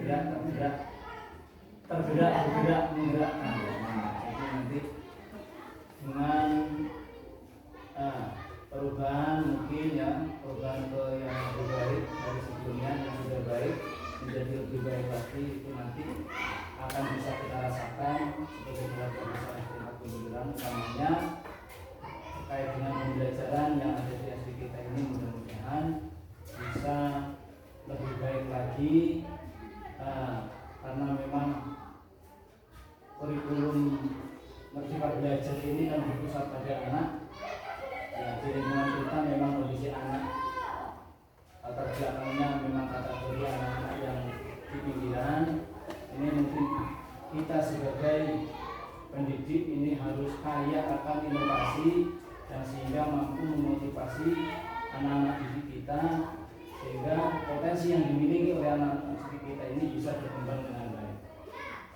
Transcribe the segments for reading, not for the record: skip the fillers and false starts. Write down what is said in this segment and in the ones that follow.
menggerakkan. Jadi nanti dengan perubahan mungkin ya, perubahan ke yang lebih baik dari sebelumnya yang sudah baik menjadi lebih baik lagi, itu nanti akan bisa kita rasakan sebagai pelajaran SD 49 utamanya terkait dengan pembelajaran yang ada di SD kita ini. Mudah-mudahan bisa lebih baik lagi karena memang kurikulum Merdeka Belajar ini kan berpusat pada anak. Ya, di lingkungan kita memang kondisi anak latar belakangnya memang kategori anak-anak yang di pinggiran. Ini mungkin kita sebagai pendidik ini harus kaya akan inovasi dan sehingga mampu memotivasi anak-anak didik kita sehingga potensi yang dimiliki oleh anak-anak didik kita ini bisa berkembang dengan baik,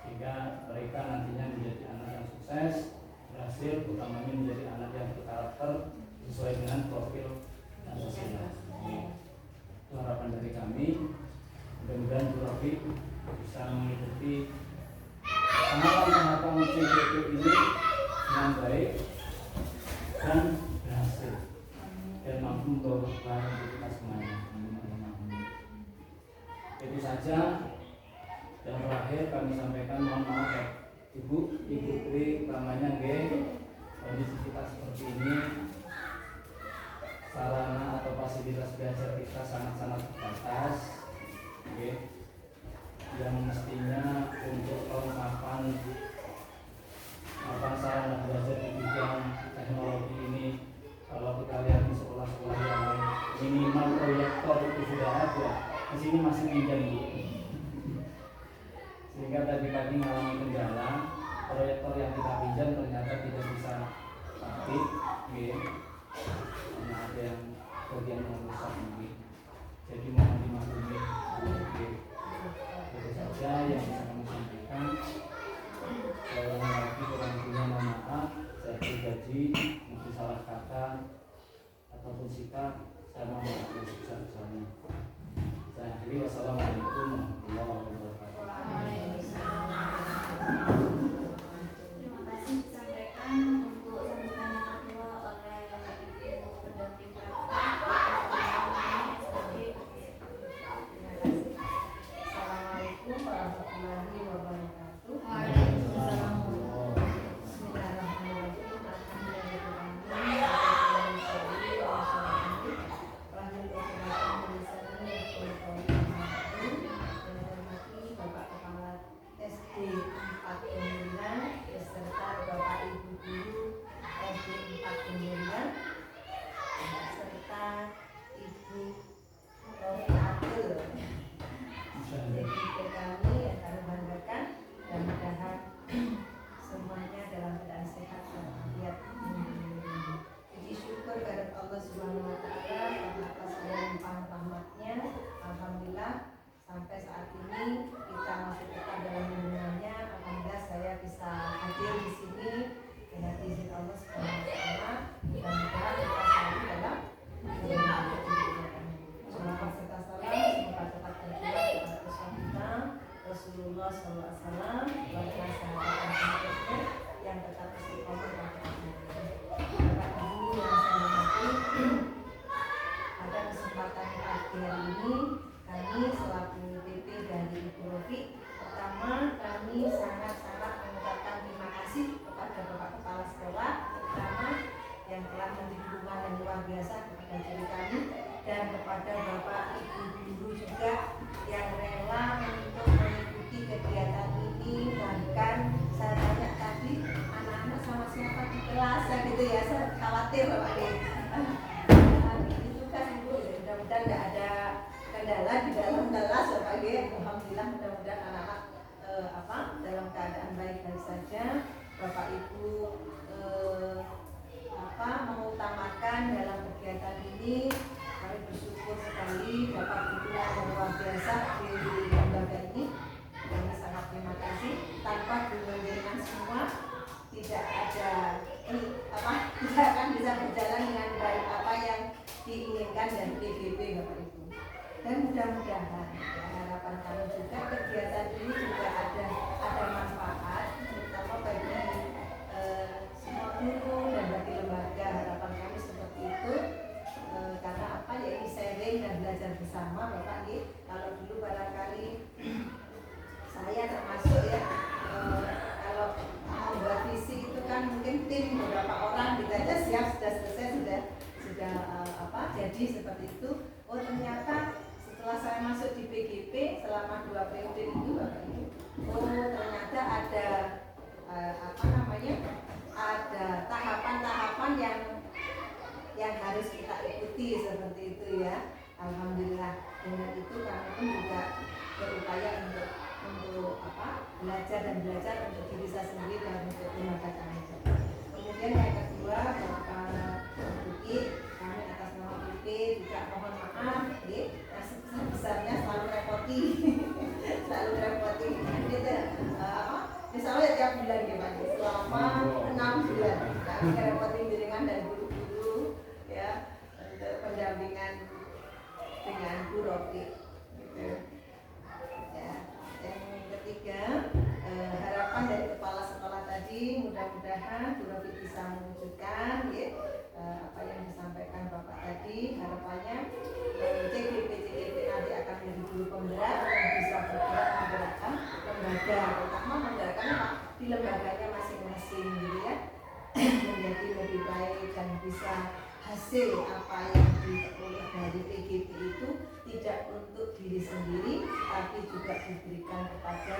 sehingga mereka nantinya menjadi anak yang sukses, berhasil, utamanya menjadi anak yang berkarakter sesuai dengan profil dan sosial. Itu harapan dari kami. Mudah-mudahan Bu Rafiq bisa mengikuti tahapan-tahapan CBP ini dengan baik dan berhasil dan mampu membawa kebaikan untuk kita semuanya. Itu saja. Yang terakhir kami sampaikan mohon maaf ya Ibu Tri, utamanya kondisi kita seperti ini, sarana atau fasilitas belajar kita sangat-sangat terbatas, yang mestinya untuk kelengkapan sarana belajar di bidang teknologi ini, kalau kita lihat di sekolah-sekolah yang lain minimal proyektor itu sudah ada, di sini masih pinjam Bu. Sehingga tadi pagi mengalami kendala, proyektor yang kita pinjam ternyata tidak bisa aktif, karena ada yang bagian yang rusak mungkin. Jadi mohon dimaklumi. Itu saja yang bisa kami sampaikan. Saya lagi kurang lebihnya mohon maaf. Saya pribadi mungkin salah kata ataupun sikap, saya mohon maaf sebesar-besarnya. Saya akhiri, wassalamualaikum warahmatullahi wabarakatuh. Terima kasih disampaikan untuk sambutan yang kedua oleh Ibu pendamping Assalamualaikum warahmatullahi wabarakatuh. Waalaikumsalam. Bapak Kepala SD 49 beserta Bapak Ibu Guru SD 49 serta Ibu Rofiatul. Jadi kami akan membanggakan dan mudah-mudahan semuanya dalam keadaan sehat dan walafiat. Puji syukur kepada Allah Subhanahu wa taala atas limpahan rahmatnya. Alhamdulillah sampai saat ini kita masih tetap dalam lindungannya. Alhamdulillah saya bisa hadir di sini dengan izin Allah Subhanahu wa taala. Mudah-mudahan kita selalu dalam lindungan. Salawat serta salam semoga tetap tercurah kepada kita Rasulullah SAW keluarga sahabat yang tetap istiqomah dan Bapak Ibu yang saya hormati, pada kesempatan pagi hari ini kami selaku PP dari Ibu Rafiq, pertama kami sangat-sangat mengucapkan terima kasih kepada Bapak Kepala Sekolah pertama yang telah memberi dukungan yang luar biasa kepada diri kami, dan kepada Bapak Ibu Guru juga yang rela untuk mengikuti kegiatan ini. Bahkan saya tanya tadi anak-anak sama siapa di kelas ya gitu ya, saya khawatir Bapak itu kan Ibu ya, mudah-mudahan tidak ada kendala di dalam kelas Bapak Alhamdulillah mudah-mudahan anak-anak dalam keadaan baik-baik saja. Bapak Ibu mengutamakan dalam kegiatan ini. Kami bersyukur sekali dapat dukungan yang luar biasa di lembaga ini. Kami sangat terima kasih. Tanpa dukungan semua tidak akan bisa berjalan dengan baik apa yang diinginkan dari PBB Bapak Ibu. Dan mudah-mudahan harapan kami juga kegiatan 2 periode itu Bapak Ibu, oh ternyata ada ada tahapan-tahapan yang harus kita ikuti seperti itu ya. Alhamdulillah dengan itu kami pun juga berupaya untuk belajar untuk diri saya sendiri dan untuk lembaga kami. Kemudian yang kedua, Bapak Bukti, kami atas nama BP juga mohon maaf, yang sebesar-besarnya selalu repoti, gitu, misalnya tiap bulan ya Pak, selama 6 bulan, kami repotin dengan dan guru-guru ya untuk pendampingan dengan Bu Rofi, gitu. Ya, yang ketiga, harapan dari kepala sekolah tadi mudah-mudahan Bu Rofi bisa mewujudkan ya, apa yang disampaikan Bapak tadi. Harapannya CGP nanti akan menjadi guru penggerak yang bisa bergerak menggerakkan lembaga, terutama menggerakkan di lembaganya masing-masing gitu ya, menjadi lebih baik dan bisa hasil apa yang diperoleh dari PGP itu tidak untuk diri sendiri tapi juga diberikan kepada,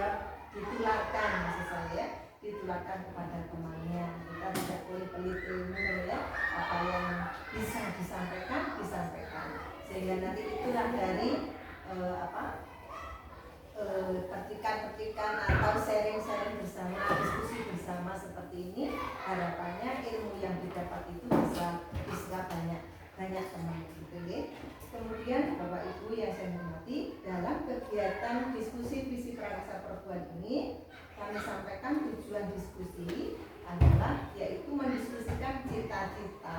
ditularkan maksud saya, ditularkan kepada temannya. Kita tidak boleh pelit ilmu ya, apa yang bisa disampaikan sehingga nanti itulah dari percikan-percikan atau sharing-sharing bersama, diskusi bersama seperti ini, harapannya ilmu yang didapat itu bisa banyak teman gitu ya. Kemudian Bapak Ibu yang saya hormati, dalam kegiatan diskusi visi prakarsa perempuan ini kami sampaikan tujuan diskusi adalah yaitu mendiskusikan cita-cita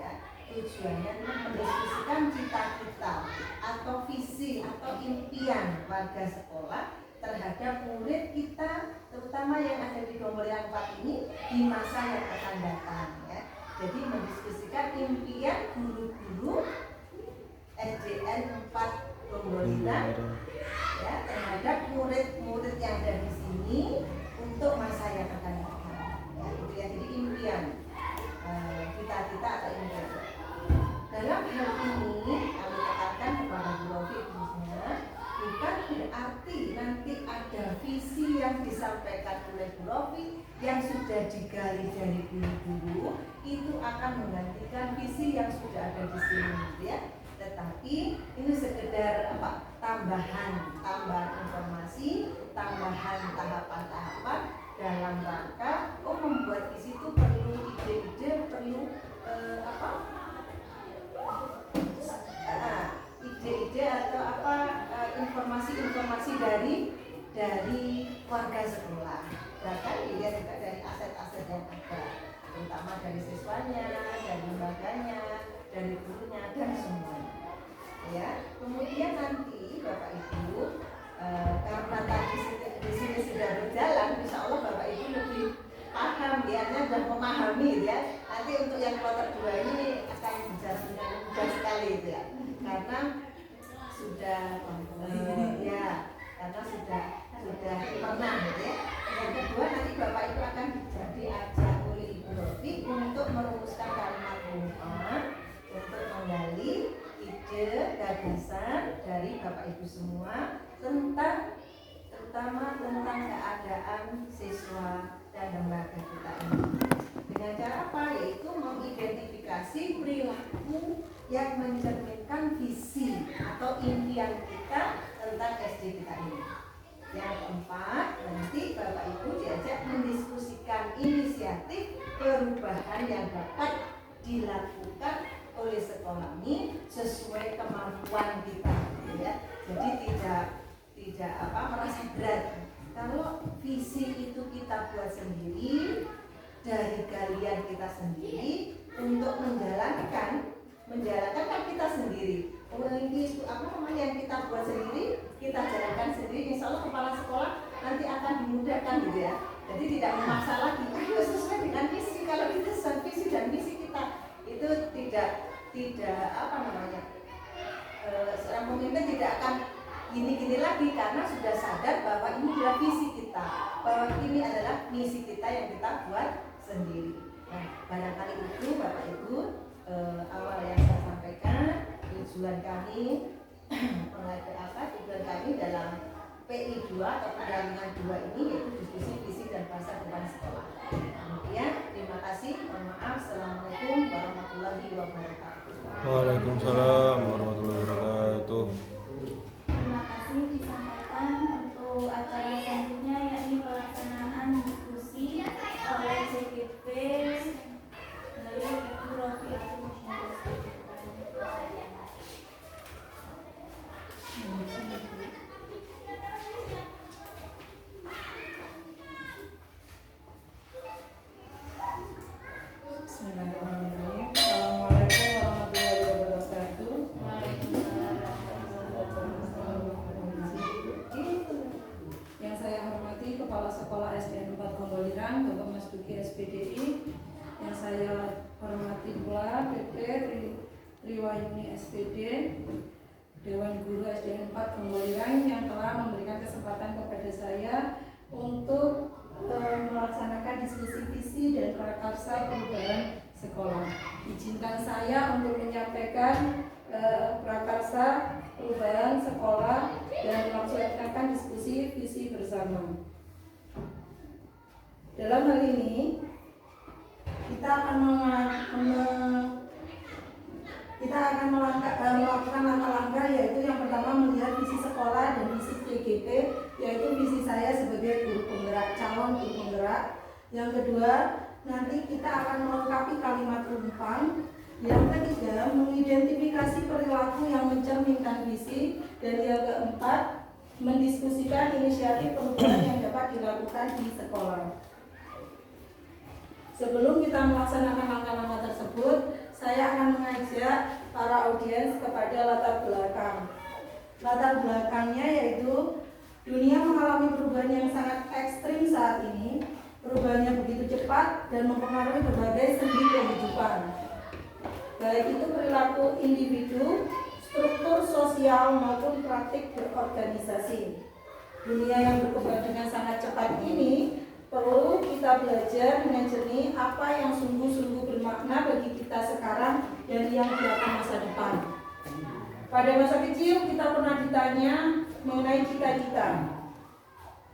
ya, tujuannya adalah mendiskusikan cita-cita atau visi atau impian warga sekolah terhadap murid kita, terutama yang ada di Dombolia 4 ini di masa yang akan datang ya. Jadi mendiskusikan impian guru-guru SDN 4 Dombolia ya terhadap murid-murid yang ada di sini untuk masa yang akan datang ya, itu ya. Jadi impian, cita-cita atau impian. Dalam hal ini kami katakan kepada Bu Rofi khususnya, bukan berarti nanti ada visi yang disampaikan oleh Bu Rofi yang sudah digali dari guru-guru itu akan menggantikan visi yang sudah ada di sini ya. Tetapi ini sekedar tambahan informasi, tambahan tahapan-tahapan dalam rangka membuat visi itu perlu ide-ide, perlu ide-ide atau informasi-informasi dari warga sekolah. Bahkan dilihat juga dari aset-aset yang ada, terutama dari siswanya, dari lembaganya, dari gurunya dan semuanya. Ya, kemudian nanti Bapak Ibu karena tadi di sini sudah berjalan, insya Allah Bapak Ibu lebih paham ya, dan memahami ya. Nanti untuk yang kloter 2 ini akan berjalan dengan mudah sekali itu ya, karena sudah karena sudah pernah gitu ya. Yang kedua nanti Bapak Ibu akan diajak oleh Ibu Rofi untuk merumuskan kalimat umpan untuk menggali ide gagasan dari Bapak Ibu semua terutama tentang keadaan siswa dan lembaga kita ini. Dengan cara apa? Yaitu mengidentifikasi perilaku yang mencerminkan visi atau impian kita tentang SD kita ini. Yang keempat, nanti Bapak Ibu diajak mendiskusikan inisiatif perubahan yang dapat dilakukan oleh sekolah ini sesuai kemampuan kita, ya. Jadi tidak merasa berat. Kalau visi itu kita buat sendiri dari galian kita sendiri untuk menjalankan kan kita sendiri. Ini yang kita buat sendiri, kita jalankan sendiri. Insya Allah kepala sekolah nanti akan dimudahkan gitu ya. Jadi tidak memaksa lagi. Ayo sesuai dengan visi. Kalau kita sesuai visi dan misi kita itu tidak seorang pemimpin tidak akan gini-gini lagi karena sudah sadar bahwa ini adalah visi kita, bahwa ini adalah misi kita yang kita buat sendiri. Nah, barangkali itu Bapak Ibu awal yang saya sampaikan tujuan kami tujuan kami dalam 2 atau pendampingan 2 ini, yaitu diskusi visi dan masa depan sekolah. Kemudian, terima kasih. Mohon maaf. Assalamualaikum warahmatullahi wabarakatuh. Waalaikumsalam warahmatullahi wabarakatuh. Terima kasih disampaikan untuk acara selanjutnya, yakni pelaksanaan diskusi oleh CGP dari Ibu Rofiatul Musyawarah. Bismillahirrahmanirrahim. Assalamualaikum warahmatullahi wabarakatuh. Yang saya hormati Kepala Sekolah SDN 4 Gombolirang, Bapak Mas Duki SPDI. Yang saya hormati pula PP Triwayuni SPD, Dewan Guru SDN 4 Gombolirang yang telah memberikan kesempatan kepada saya untuk melaksanakan diskusi visi dan prakarsa perubahan sekolah. Izinkan saya untuk menyampaikan prakarsa perubahan sekolah dan melaksanakan diskusi visi bersama. Dalam hal ini kita akan melakukan langkah-langkah, yaitu yang pertama melihat visi sekolah dan visi CGP, yaitu visi saya sebagai guru penggerak, calon guru penggerak. Yang kedua, nanti kita akan melengkapi kalimat rumpang. Yang ketiga, mengidentifikasi perilaku yang mencerminkan visi. Dan yang keempat, mendiskusikan inisiatif perubahan yang dapat dilakukan di sekolah. Sebelum kita melaksanakan langkah-langkah tersebut, saya akan mengajak para audiens kepada latar belakang. Latar belakangnya yaitu dunia mengalami perubahan yang sangat ekstrim saat ini. Perubahannya begitu cepat dan mempengaruhi berbagai sendi kehidupan. Baik itu perilaku individu, struktur sosial maupun praktik berorganisasi. Dunia yang berkembang dengan sangat cepat ini perlu kita belajar dengan jernih apa yang sungguh-sungguh bermakna bagi kita sekarang dan yang di akan masa depan. Pada masa kecil kita pernah ditanya mengenai cita-cita.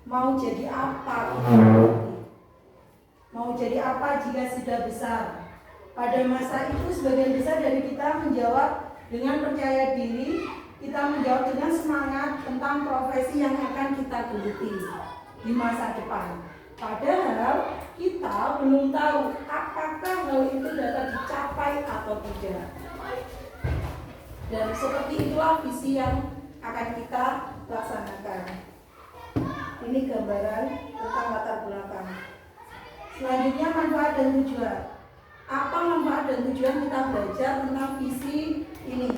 Mau jadi apa? Mau jadi apa jika sudah besar? Pada masa itu sebagian besar dari kita menjawab dengan percaya diri, kita menjawab dengan semangat tentang profesi yang akan kita geluti di masa depan. Padahal kita belum tahu apakah hal itu dapat dicapai atau tidak. Dan seperti itulah visi yang akan kita laksanakan. Ini gambaran tentang latar belakang. Selanjutnya manfaat dan tujuan. Apa manfaat dan tujuan kita belajar tentang visi ini?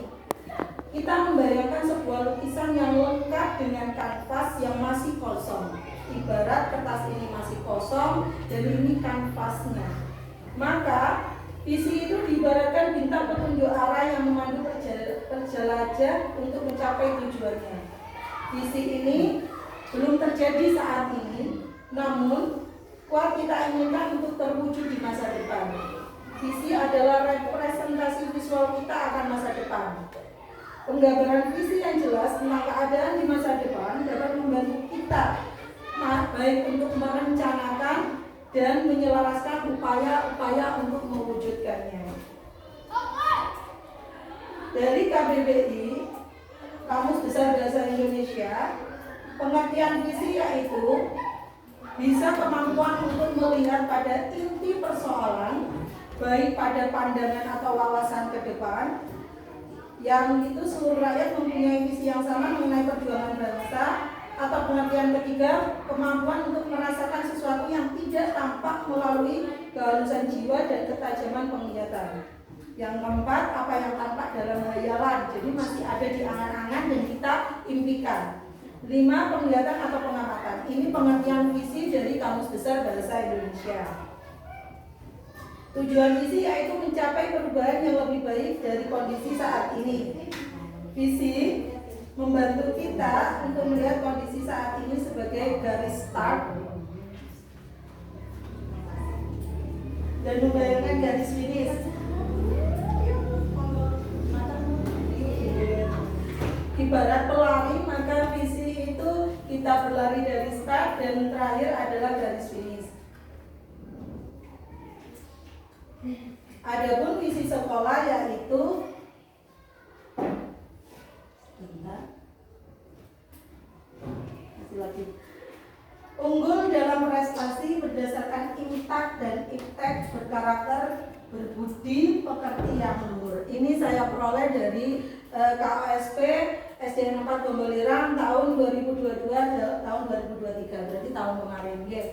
Kita membayangkan sebuah lukisan yang lengkap dengan kanvas yang masih kosong. Ibarat kertas ini masih kosong dan ini kanvasnya. Maka visi itu diibaratkan bintang petunjuk arah yang memandu penjelajah untuk mencapai tujuannya. Visi ini belum terjadi saat ini, namun kuat kita inginkan untuk terwujud di masa depan. Visi adalah representasi visual kita akan masa depan. Penggambaran visi yang jelas tentang keadaan di masa depan dapat membantu kita baik untuk merencanakan dan menyelaraskan upaya-upaya untuk mewujudkannya. Dari KBBI, Kamus Besar Bahasa Indonesia, pengertian visi yaitu bisa kemampuan untuk melihat pada inti persoalan, baik pada pandangan atau wawasan ke depan, yang itu seluruh rakyat mempunyai visi yang sama mengenai perjuangan bangsa. Atau pengertian ketiga, kemampuan untuk merasakan sesuatu yang tidak tampak melalui kehalusan jiwa dan ketajaman penglihatan. Yang keempat, apa yang tampak dalam hayalan, jadi masih ada di angan-angan dan kita impikan. 5. Penglihatan atau pengamatan. Ini pengertian visi dari Kamus Besar Bahasa Indonesia. Tujuan visi yaitu mencapai perubahan yang lebih baik dari kondisi saat ini. Visi membantu kita untuk melihat kondisi saat ini sebagai garis start dan membayangkan garis finish. Ibarat pelari, maka visi itu kita bisa berlari dari start, dan terakhir adalah garis finish. Adapun visi sekolah yaitu unggul dalam prestasi berdasarkan IMTAK dan IPTEK, berkarakter berbudi pekerti yang luhur. Ini saya peroleh dari KOSP SDN 4 Gombolirang tahun 2022 tahun 2023, berarti tahun kemarin ya.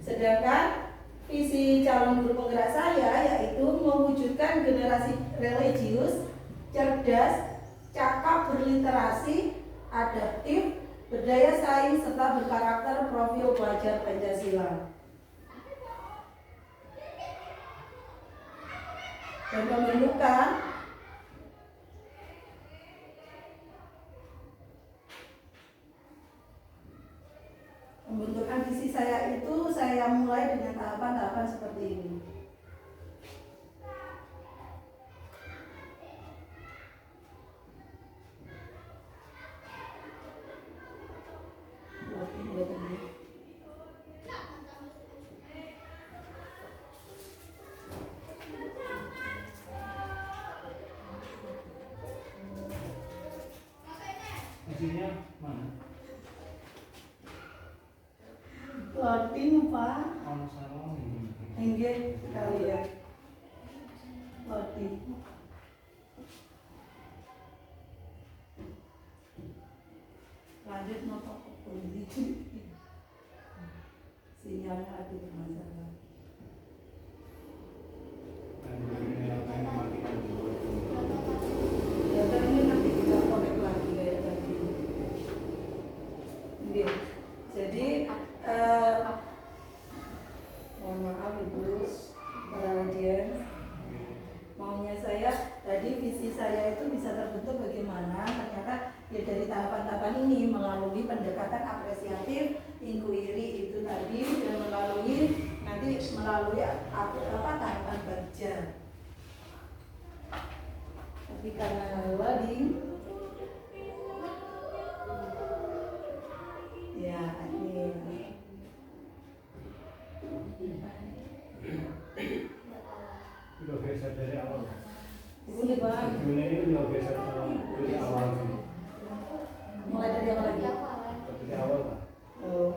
Sedangkan visi calon guru penggerak saya yaitu mewujudkan generasi religius, cerdas, cakap berliterasi, adaptif, berdaya saing, serta berkarakter profil pelajar Pancasila. Dan pembentukan visi saya itu saya mulai dengan tahapan-tahapan seperti ini. Isinya mana? Loading Pak. Ono sarung ini. Enggak sekali ya. Loading. Lanjut nopo kondisi. Sinyalnya ada masalah. Ya kan ini nanti kita connect lagi kayak tadi. Oke. Jadi mohon maaf Ibu para audiens, maunya saya tadi visi saya itu bisa terbentuk bagaimana, ternyata ya dari tahapan-tahapan ini melalui pendekatan apresiatif, inquiry itu tadi, dan melalui tahapan kerja. Tapi karena loading, ya ini. Udah geser dari awal. Ini Bang. Ini udah geser dari awal sih. Mulai dari apa lagi? Dari awal Pak. Oh.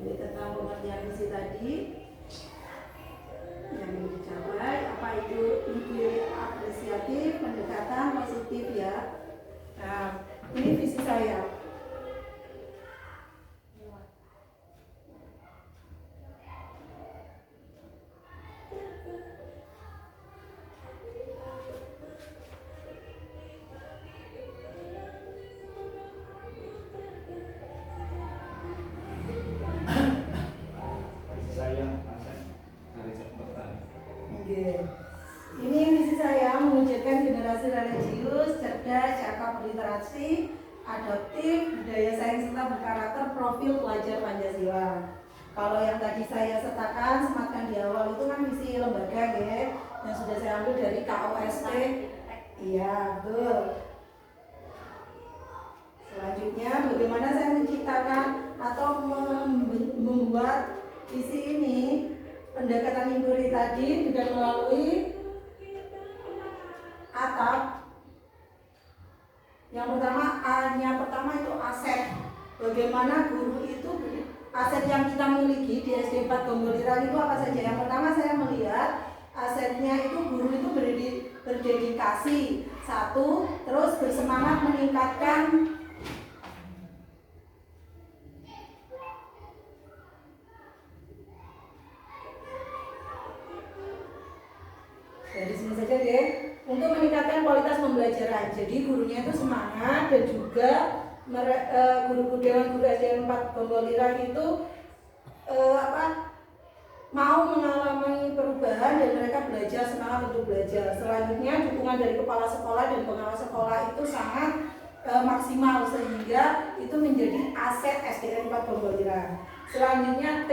Tentang pengertian visi tadi yang dicapai, apa itu inquiry apresiatif, pendekatan positif ya. Nah, ini visi saya. Ini misi saya mewujudkan generasi religius, cerdas, cakap berliterasi, adaptif, budaya saing, serta berkarakter profil pelajar Pancasila. Kalau yang tadi saya sertakan, sematkan di awal itu kan misi lembaga ya, yang sudah saya ambil dari KOSP. Iya, betul. Selanjutnya, bagaimana saya menciptakan atau membuat visi ini, pendekatan inquiry tadi dengan melalui atap. Yang pertama itu aset. Bagaimana guru itu, aset yang kita miliki di SD 4 Gombolirang itu apa saja? Yang pertama saya melihat asetnya itu guru itu berdedikasi, satu, terus bersemangat meningkatkan dari sini saja deh, untuk meningkatkan kualitas pembelajaran. Jadi gurunya itu semangat dan juga guru-guru Dewan Guru SDN 4 Bonggolirang itu mau mengalami perubahan dan mereka belajar, semangat untuk belajar. Selanjutnya dukungan dari kepala sekolah dan pengawas sekolah itu sangat maksimal sehingga itu menjadi aset SDN 4 Bonggolirang. Selanjutnya T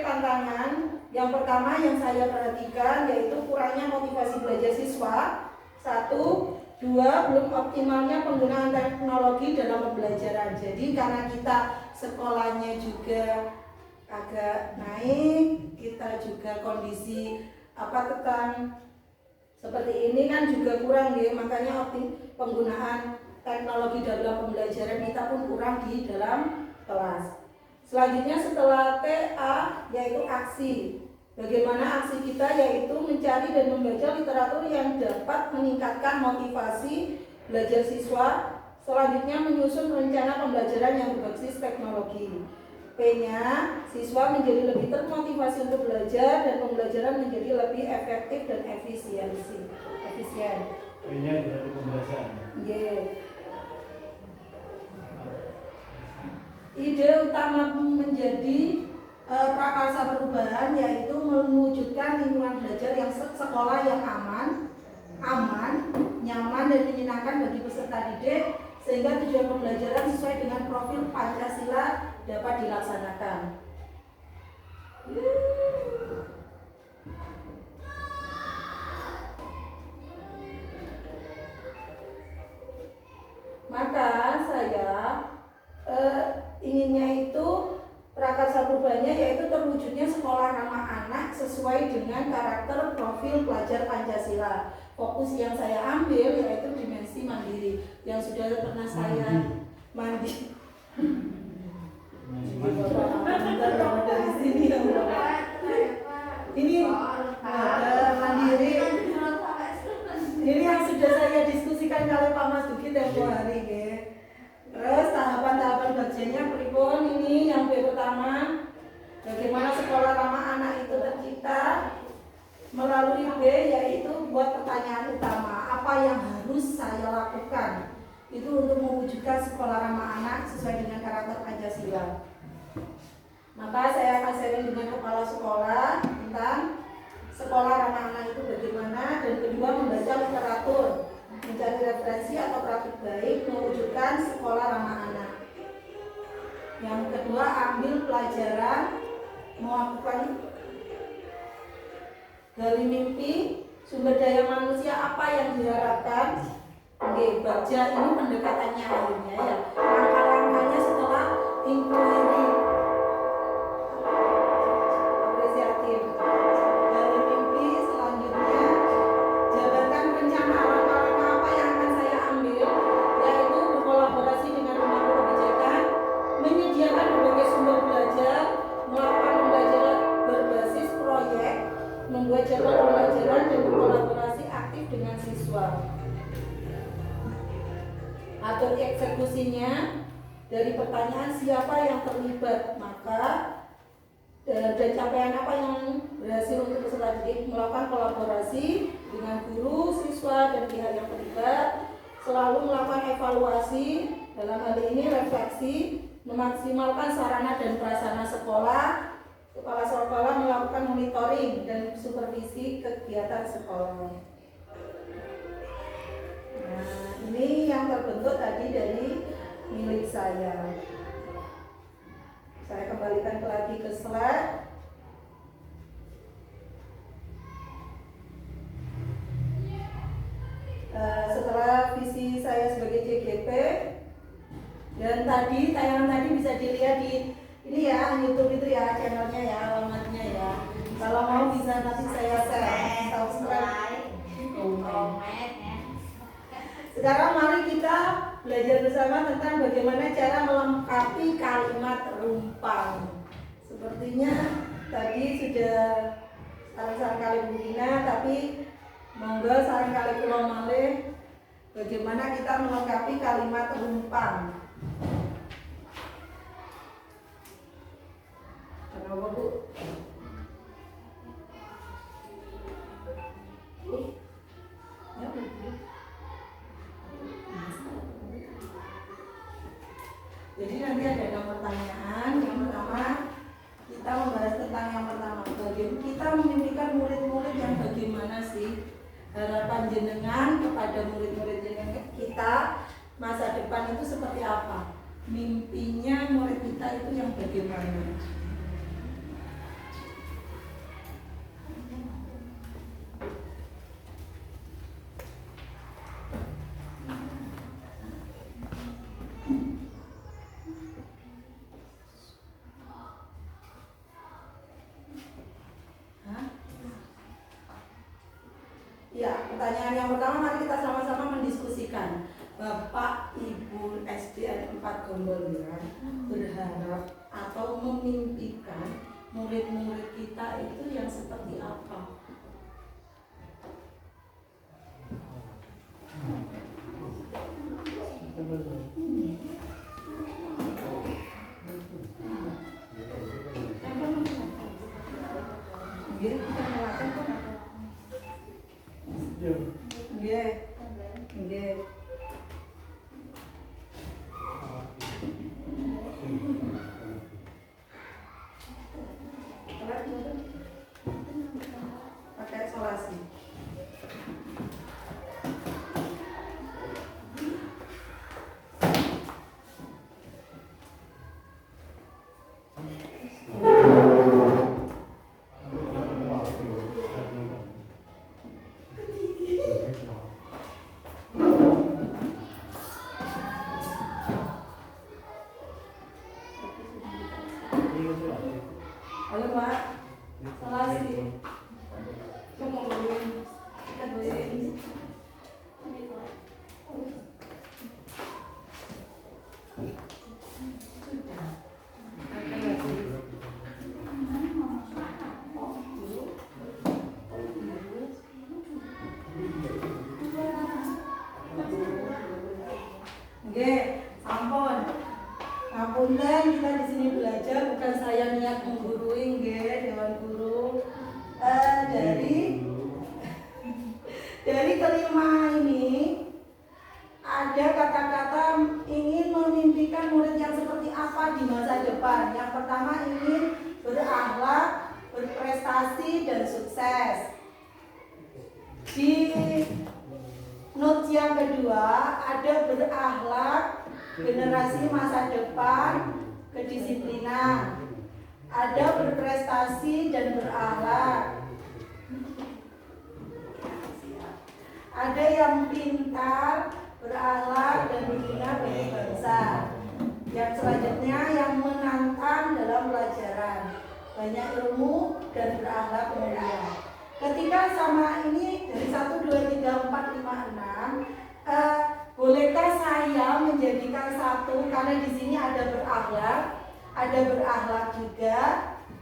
tantangan. Yang pertama yang saya perhatikan yaitu kurangnya motivasi belajar siswa. 1, 2, belum optimalnya penggunaan teknologi dalam pembelajaran. Jadi karena kita sekolahnya juga agak naik, kita juga kondisi tekan seperti ini kan juga kurang ya, makanya penggunaan teknologi dalam pembelajaran kita pun kurang di dalam kelas. Selanjutnya setelah TA yaitu aksi. Bagaimana aksi kita yaitu mencari dan membaca literatur yang dapat meningkatkan motivasi belajar siswa. Selanjutnya menyusun rencana pembelajaran yang berbasis teknologi. P-nya, siswa menjadi lebih termotivasi untuk belajar dan pembelajaran menjadi lebih efektif dan efisien. P-nya dari pembelajaran. Yeah. Ide utama menjadi prakarsa perubahan yaitu mewujudkan lingkungan belajar yang sekolah yang aman, nyaman dan menyenangkan bagi peserta didik sehingga tujuan pembelajaran sesuai dengan profil Pancasila dapat dilaksanakan. Maka saya inginnya itu prakarsa perubahannya yaitu terwujudnya sekolah ramah anak sesuai dengan karakter profil pelajar Pancasila. Fokus yang saya ambil yaitu dimensi mandiri yang sudah pernah saya mandi. Dari sini ya ini mandiri. Ini yang sudah saya diskusikan kali Pak Mas Duki tempo hari ya. Terus tahapan-tahapan bagiannya pripun ini yang pertama bagaimana sekolah ramah anak itu tercipta melalui B yaitu buat pertanyaan utama apa yang harus saya lakukan itu untuk mewujudkan sekolah ramah anak sesuai dengan karakter Pancasila. Maka saya akan sharing dengan kepala sekolah tentang sekolah ramah anak itu bagaimana dan kedua membaca literatur mencari referensi atau praktik baik mewujudkan sekolah ramah anak. Yang kedua ambil pelajaran melakukan dari mimpi sumber daya manusia apa yang diharapkan. Oke, baca ini pendekatannya akhirnya ya. Langkah-langkahnya setelah inquiry apresiatif. Dari mimpi selanjutnya jabarkan rencana langkah-langkah apa yang akan saya ambil yaitu berkolaborasi dengan pemangku kebijakan, menyediakan berbagai sumber belajar, melakukan pembelajaran berbasis proyek, membuat jadwal pembelajaran dan berkolaborasi aktif dengan siswa. Atur eksekusinya dari pertanyaan siapa yang terlibat, maka dan capaian apa yang berhasil untuk peserta didik, melakukan kolaborasi dengan guru, siswa dan pihak yang terlibat, selalu melakukan evaluasi, dalam hal ini refleksi, memaksimalkan sarana dan prasarana sekolah, kepala sekolah melakukan monitoring dan supervisi kegiatan sekolah. Nah, ini yang terbentuk tadi dari milik saya. Saya kembalikan lagi ke slide. Setelah visi saya sebagai JGP dan tadi tayangan tadi bisa dilihat di ini ya YouTube itu ya channelnya ya alamatnya ya. Kalau mau bisa nanti saya share subscribe. Sekarang mari kita belajar bersama tentang bagaimana cara melengkapi kalimat rumpang. Sepertinya tadi sudah saran-saran kali Bu Gina, tapi monggo saran kali Pulau Malih bagaimana kita melengkapi kalimat rumpang. Kenapa Bu? Ya, Bu. harapan jenengan kepada murid-murid jenengan kita masa depan itu seperti apa? Mimpinya murid kita itu yang bagaimana? Ya, pertanyaan yang pertama mari kita sama-sama mendiskusikan. Bapak Ibu SDN 4 Gombolwiran berharap atau memimpikan murid-murid kita itu yang seperti apa? Pakai isolasi. Halo Pak, isolasi. Saya mau ngomongin, kita beliin. Oke, ampun. Ngapunten, kita di sini belajar, bukan saya niat menggurui, Dewan Guru. Dari kelima ini ada kata-kata ingin memimpikan murid yang seperti apa di masa depan. Yang pertama ingin berakhlak, berprestasi dan sukses. Di note yang kedua ada berakhlak, generasi masa depan, kedisiplinan. Ada berprestasi dan berakhlak. Ada yang pintar, berakhlak dan berguna bagi bangsa. Yang selanjutnya yang menantang dalam pelajaran, banyak ilmu dan berakhlak mulia. Ketika sama ini dari 1, 2, 3, 4, 5, 6, bolehkah saya menjadikan satu karena di sini ada berakhlak juga,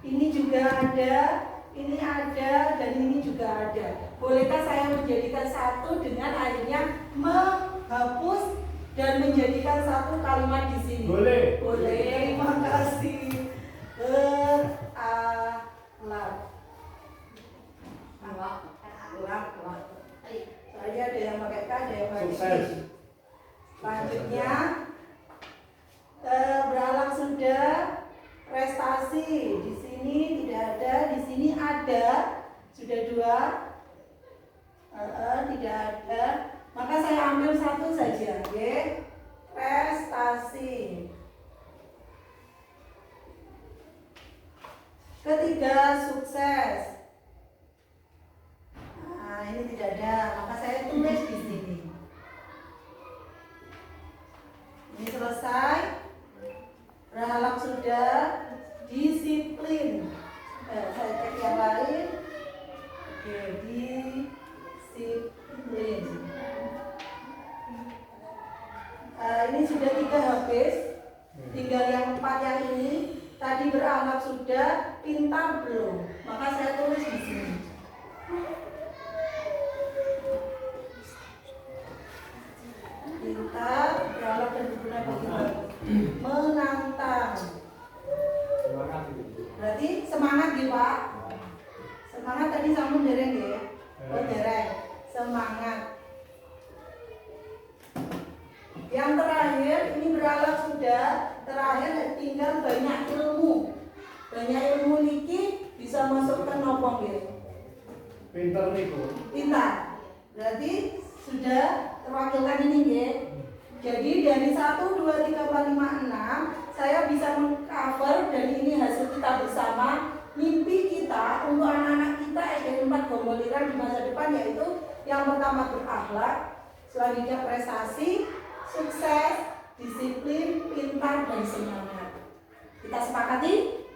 ini juga ada, ini ada, dan ini juga ada. Bolehkah saya menjadikan satu dengan akhirnya menghapus dan menjadikan satu kalimat di sini? Boleh. Boleh, terima kasih. Berakhlak. Soalnya ada yang pakai K, ada yang pakai I. Sukses. Selanjutnya berakhlak sudah, prestasi di sini tidak ada, di sini ada, sudah 2, tidak ada, maka saya ambil satu saja, prestasi. Ketiga, sukses. Nah, ini tidak ada, maka saya tulis di sini. Ini selesai. Berakhlak sudah, disiplin. Saya cek yang lain. Oke, disiplin. Ini sudah 3 habis. Tinggal yang 4 yang ini. Tadi berakhlak sudah, pintar belum. Maka saya tulis di sini. Pintar, berakhlak dan berguna bagi bangsa. Menantang. Berarti semangat ya Pak. Semangat tadi sambung dereng ya. Oh dereng. Semangat. Yang terakhir ini berakhlak sudah. Terakhir tinggal banyak ilmu. Banyak ilmu niki bisa masuk ke nopong ya. Pintar niku. Pintar. Berarti sudah terwakilkan ini ya. Jadi dari 1, 2, 3, 4, 5, 6 saya bisa mengcover dari ini hasil kita bersama. Mimpi kita untuk anak-anak kita SD 4 Gomboliran di masa depan yaitu yang pertama berakhlak, selanjutnya prestasi, sukses, disiplin, pintar, dan semangat. Kita sepakati?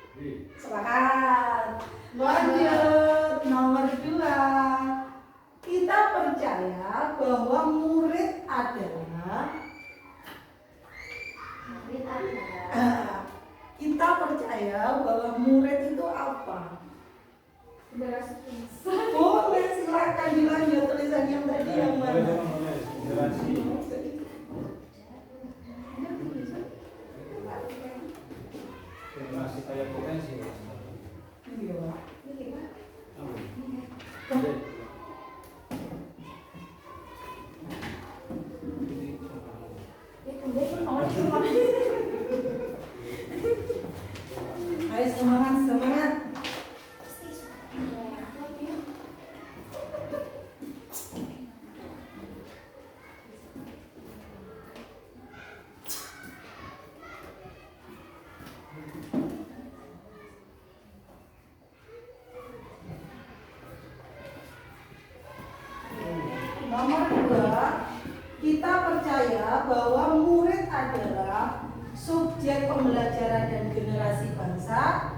Sepakat. Lanjut nomor 2. Kita percaya bahwa murid adalah kita percaya bahwa murid itu apa? Boleh, silakan dilanjut tulisan yang tadi yang mana? Generasi kayak potensi. Iya. Ayo semangat, semangat. Nomor 2, kita percaya bahwa murid adalah subjek pembelajaran dan generasi bangsa,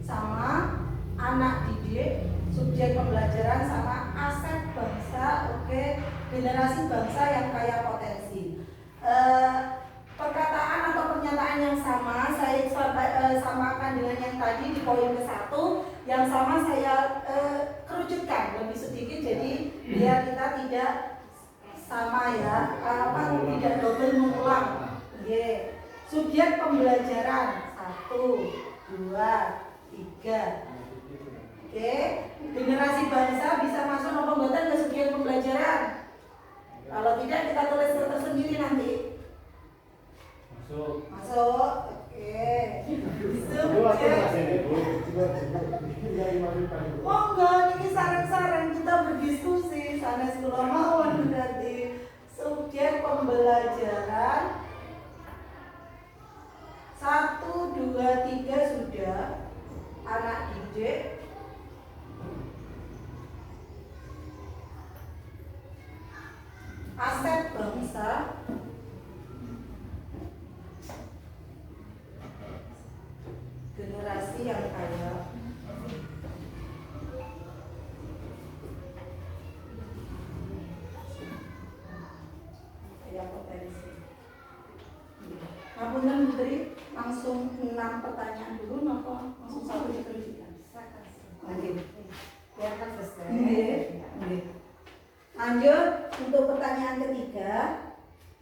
sama anak didik, subjek pembelajaran sama aset bangsa, oke, generasi bangsa yang kaya potensi. Perkataan atau pernyataan yang sama saya samakan dengan yang tadi di poin ke-1, yang sama saya kerucutkan lebih sedikit jadi biar kita tidak sama ya, tidak double mengulang. Subjek pembelajaran 1, 2, 3. Oke, generasi bangsa bisa masuk nomor pembuatan ke subjek pembelajaran. Kalau tidak kita tulis tersendiri nanti. Masuk. Oke. Subjek. Oh enggak, ini saran-saran kita berdiskusi. Sanes kula mawon berarti subjek pembelajaran 1, 2, 3 sudah. Anak didik. Aset bangsa. Generasi yang kaya. Kaya potensi. Ngapunten Putri, langsung 6 pertanyaan dulu, maka langsung 1 diteruskan. Oke. Biarkan selesai. Lanjut untuk pertanyaan ketiga.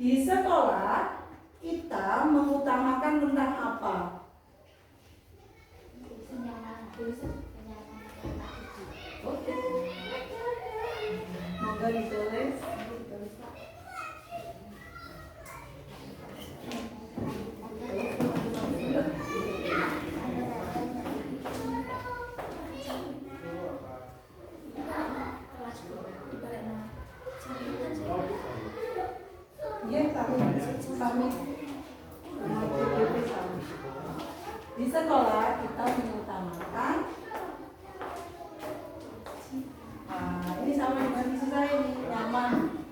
Di sekolah kita mengutamakan tentang apa? Oke. Monggo ditulis. Ya, kami. Di sekolah kita mengutamakan. Ini sama dengan isu saya ini, nyaman,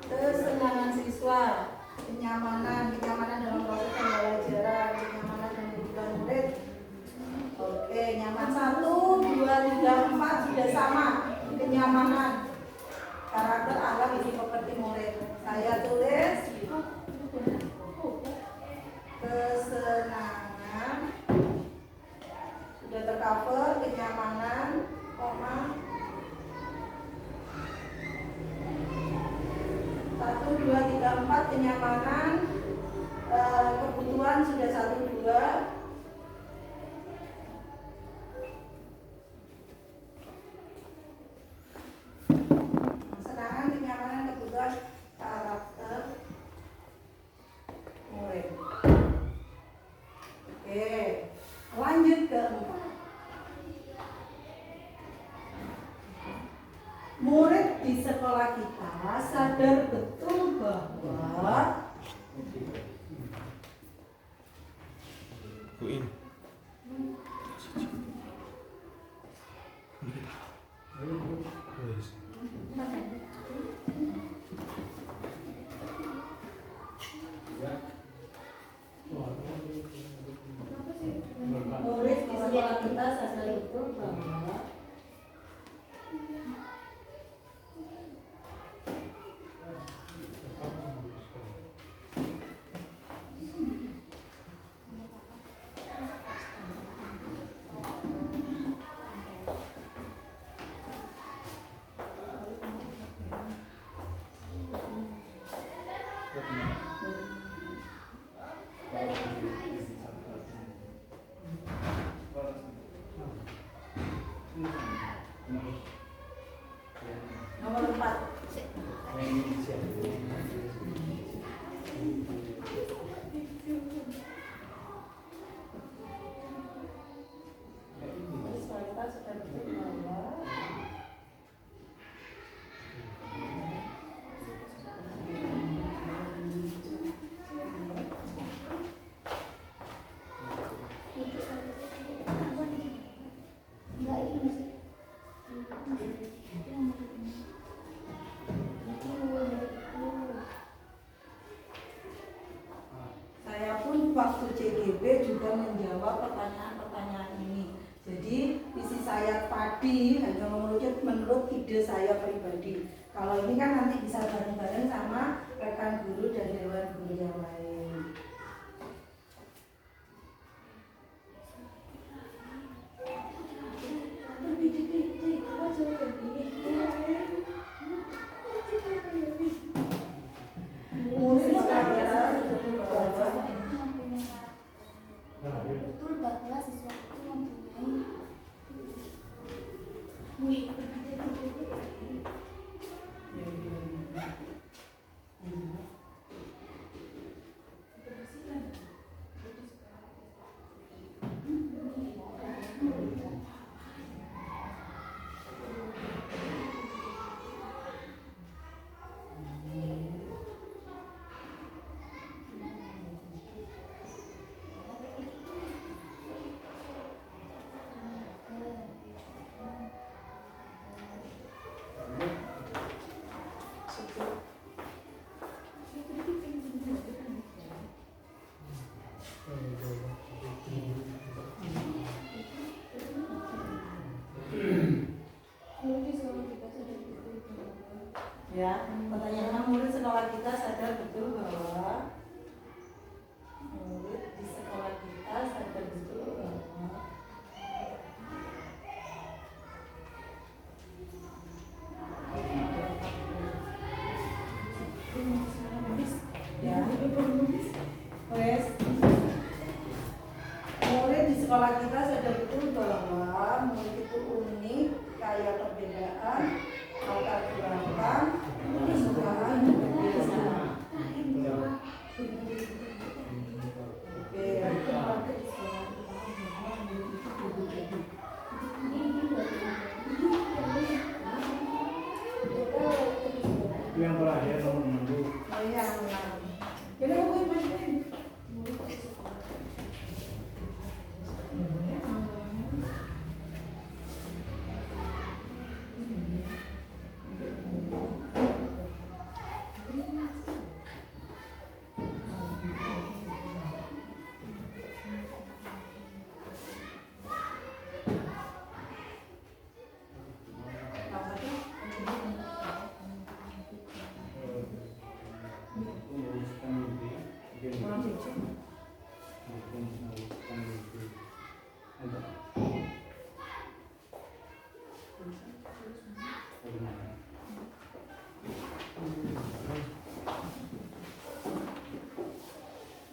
kesenangan siswa, kenyamanan dalam proses pembelajaran, kenyamanan dan kebutuhan murid. Oke, nyaman 1, 2, 3, 4 sudah sama. Kenyamanan, karakter, akhlak, isi pekerti murid. Saya tulis kesenangan sudah tercover, kenyamanan, koma 1, 2, 3, 4 kenyamanan, kebutuhan sudah 1, 2. Kesenangan, kenyamanan, kebutuhan, karakter murid. Oke, lanjut ke 4. Murid di sekolah kita sadar betul bahwa Buin. murid di sekolah kita sadar betul bahwa nomor 4 sekolah kita sadar betul bahwa saya pun waktu CGB juga menjawab pertanyaan-pertanyaan ini. Jadi visi saya tadi hanya menurut ide saya pribadi. Kalau ini kan nanti bisa bareng-bareng sama rekan guru dan dewan guru yang lain. Murid sekalian, betul bahwa siswa itu mempunyai ya, pertanyaan murid sekolah kita sadar betul bahwa murid di sekolah kita sadar betul bahwa ya, wes murid di sekolah kita sadar betul bahwa murid itu unik, kaya perbedaan, latar belakang, kesukaan, dan kebiasaan. Itu yang terakhir nomor 6. Oh iya, benar. Jadi aku imagine.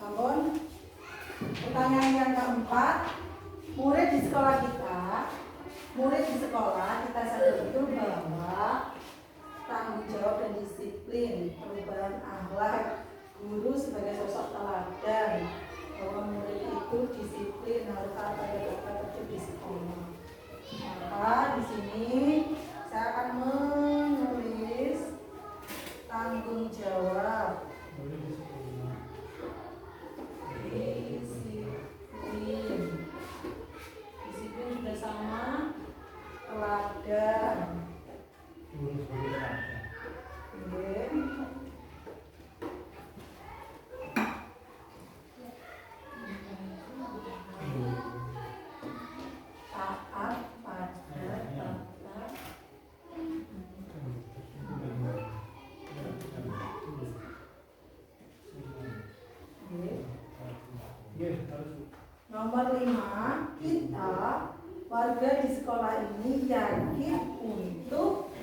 Namun, pertanyaan yang keempat, murid di sekolah kita sadar betul bahwa tanggung jawab dan disiplin, perubahan akhlak, guru sebagai sosok teladan, bahwa murid itu disiplin, harus taat pada tata tertib di sekolah. Maka di sini saya akan menulis tanggung jawab, disiplin. Disiplin sudah sama, teladan. Oke. Taat pada tata. Nomor 5, kita warga di sekolah ini yakin untuk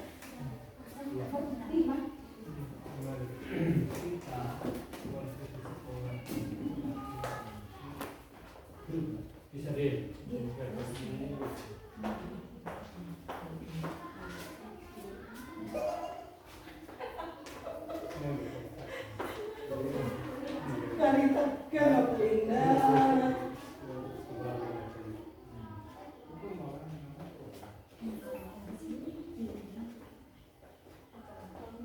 bisa deh. dari Tegal, Bunda.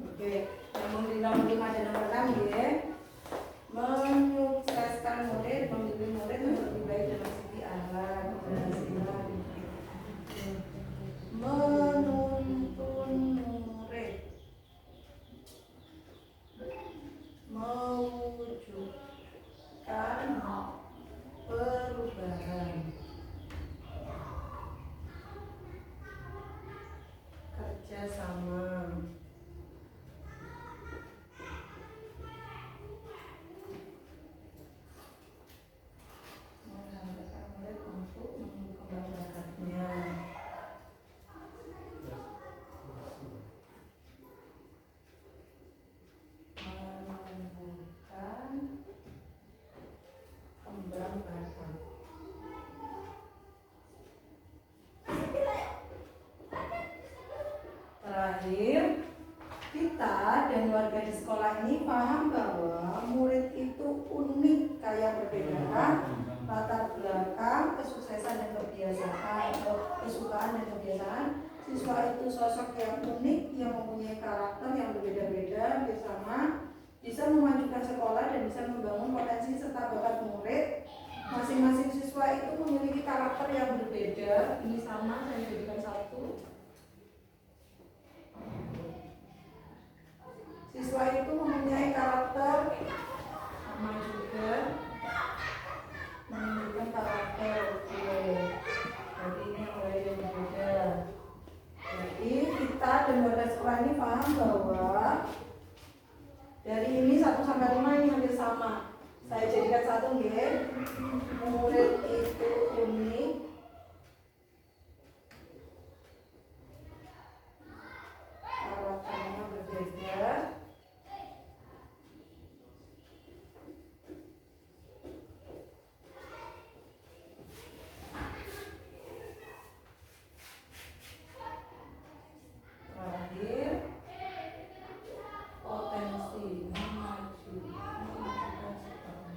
Oke, nomor 5 dan nomor 6 ya. Menyukseskan murid, memilih murid yang lebih baik dalam segi akhlak, keberhasilan. Menuntun murid, mewujudkan perubahan, kerjasama. Mengharapkan murid untuk mengembangkan bakatnya. Menumbuhkan kembang bakat. Terakhir, kita dan warga di sekolah ini paham bahwa murid itu unik, kaya perbedaan latar belakang, kesuksesan dan kebiasaan atau kesukaan dan kebiasaan. Siswa itu sosok yang unik, yang mempunyai karakter yang berbeda-beda, bersama bisa memajukan sekolah dan bisa membangun potensi serta bakat murid. Masing-masing siswa itu memiliki karakter yang berbeda. Ini sama, saya jadikan satu. Siswa itu mempunyai karakter sama juga, menunjukkan karakter. Oke, jadi ini mulai yang berbeda. Jadi kita dan warga sekolah ini paham bahwa dari ini 1 sampai 5 ini hampir sama. Saya jadikan satu ya. Murid itu unik, karakternya berbeda. Terakhir, potensi memajukan sekolah.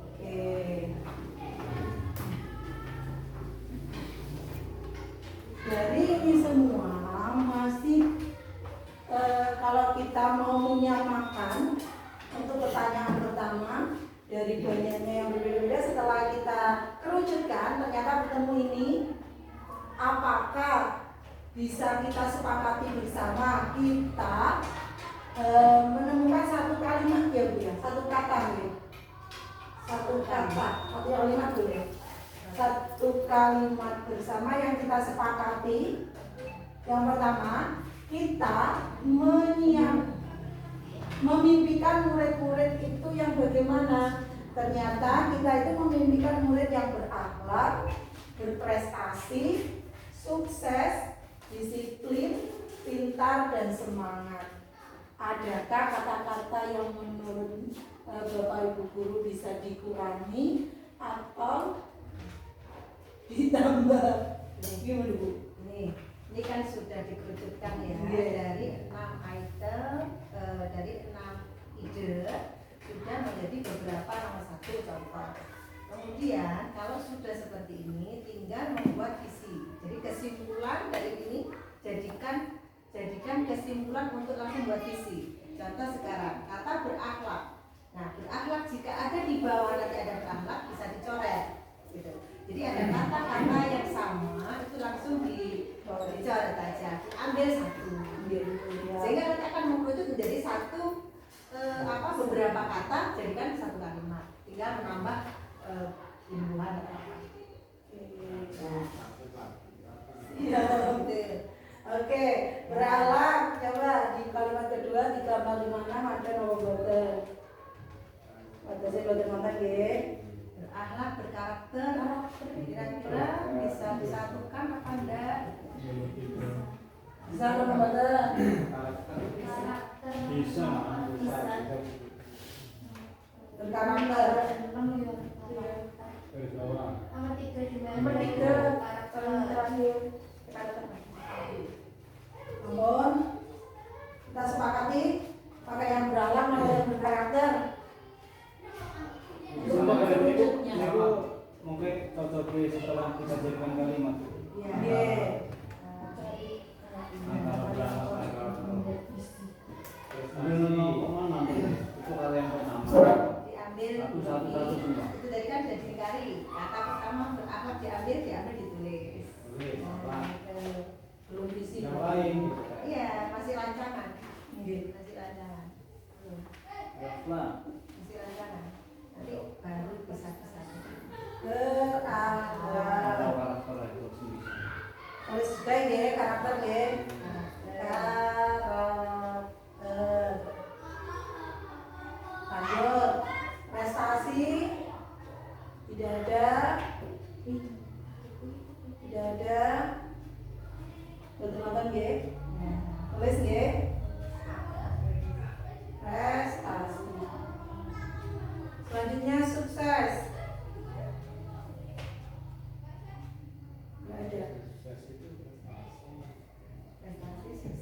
Oke. Dari ini semua masih kalau kita mau menyamakan untuk pertanyaan pertama, dari banyaknya yang berbeda-beda, setelah kita kerucutkan ternyata bertemu ini, apakah bisa kita sepakati bersama kita menemukan satu kalimat ya Bu ya, satu kata ya, satu kalimat boleh, satu kalimat bersama yang kita sepakati. Yang pertama, kita memimpikan murid-murid itu yang bagaimana? Ternyata kita itu memimpikan murid yang berakhlak, berprestasi, sukses, disiplin, pintar, dan semangat. Adakah kata-kata yang menurut Bapak Ibu Guru bisa dikurangi atau ditambah? Gimana Bu? Ini kan sudah dikerucutkan ya, dari 6 item, dari 6 ide sudah menjadi beberapa nomor 1 contoh. Kemudian kalau sudah seperti ini tinggal membuat visi. Jadi kesimpulan dari ini jadikan kesimpulan untuk langsung buat visi. Contoh sekarang kata berakhlak. Nah, berakhlak jika ada di bawah nanti ada berakhlak bisa dicoret gitu. Jadi ada kata-kata yang sama itu langsung dicoret aja. Ambil satu. Sehingga nanti akan mengerucut menjadi satu beberapa kata jadikan satu kalimat. Tinggal menambah imbuhan atau apa. Iya, betul. Oke, berakhlak. Coba di kalimat kedua di gambar 56 ada nomor boten. Ada saya boten mantan ya. Berakhlak, berkarakter, kira-kira bisa disatukan apa enggak? Bisa nomor boten. Karakter Bisa. Berkarakter. Nomor 3 juga. Nomor 3 paling terakhir karakter. Namun kita sepakati pakai yang berakhlak atau yang berkarakter. Sama kayak itu mungkin cocok setelah kita jadikan kalimat. Iya. Antara berapa kemana? Itu hal yang pertama. Diambil Satu-satu semua. itu tadi kan sudah dikari. Kata pertama berakhlak diambil ditulis. Belum visi. Yang lain. Iya, masih rancangan. Iya. Masih rancangan. Berakhlak. Masih rancangan. Nanti baru bisa-bisa. Berakhlak. Karakter itu sendiri. Tulis juga ya karakter ya. Karakter. Lanjut. Prestasi. Tidak ada. Betul-betul ya. Tulis ya. Prestasi. Selanjutnya sukses. Nggak ada.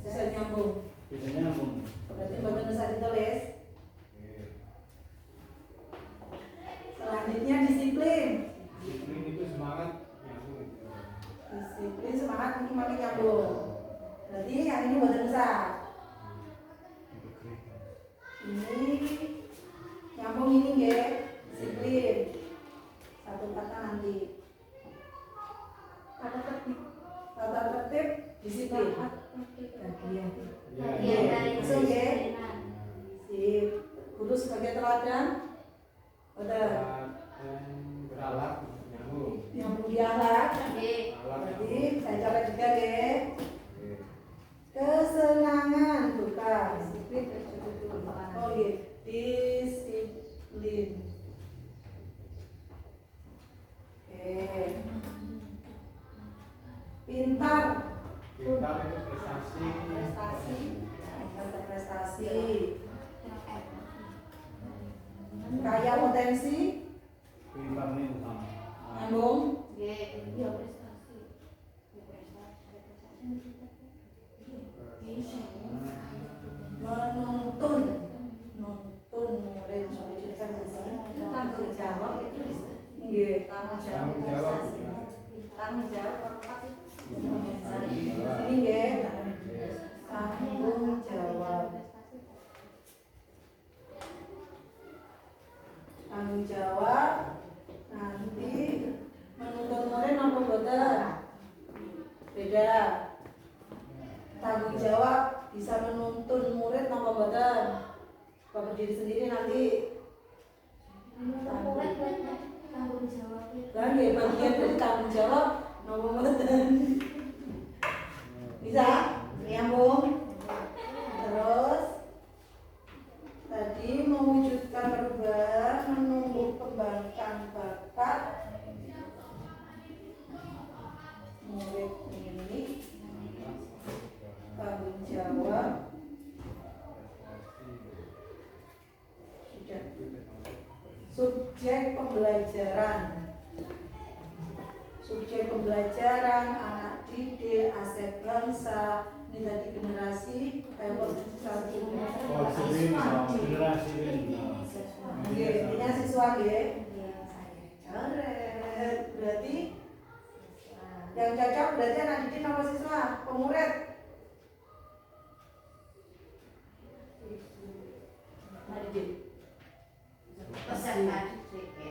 Bisa nyambung. Bisa nyambung. Berarti betul bisa ditulis. Selanjutnya disiplin. Disiplin itu semangat nyambung. Disiplin semangat ini makin nyambung. Berarti yang ini betul bisa. Ini nyambung ini ya. Disiplin. Satu kata nanti. Tata tertib disiplin. Bagian. Bagian dari Langsung ya. kedisiplinan. Sip. Guru sebagai teladan. Betul. Berakhlak nyambung. Nyambung dialog. Oke. Berarti saya coba juga ya. Kesenangan bukan disiplin. Oh iya. Disiplin. Oke. Pintar. Pintar itu prestasi. Prestasi. Kaya potensi. Pintar ini utama. Nyambung. Iya, prestasi. Menuntun murid Tanggung jawab itu bisa. Iya. Tanggung Tanggung jawab. jawab. Tanggung jawab apa sih? Ini ya. Tanggung jawab. Tanggung jawab nanti menuntun murid apa boten? Beda. Tanggung jawab bisa menuntun murid apa boten? Bapak diri sendiri nanti Tanggung jawab itu. kan ya bagian dari tanggung jawab nomor boten. Bisa nyambung. Terus tadi mewujudkan perubahan, menumbuh kembangkan bakat murid ini, tanggung jawab sudah. Subjek pembelajaran, anak didik, aset bangsa, ini tadi generasi, satu Generasi ini. intinya siswa ya. Coret. Berarti yang cocok berarti anak didik nomor siswa, pemurid. Anak didik. Peserta didik ya.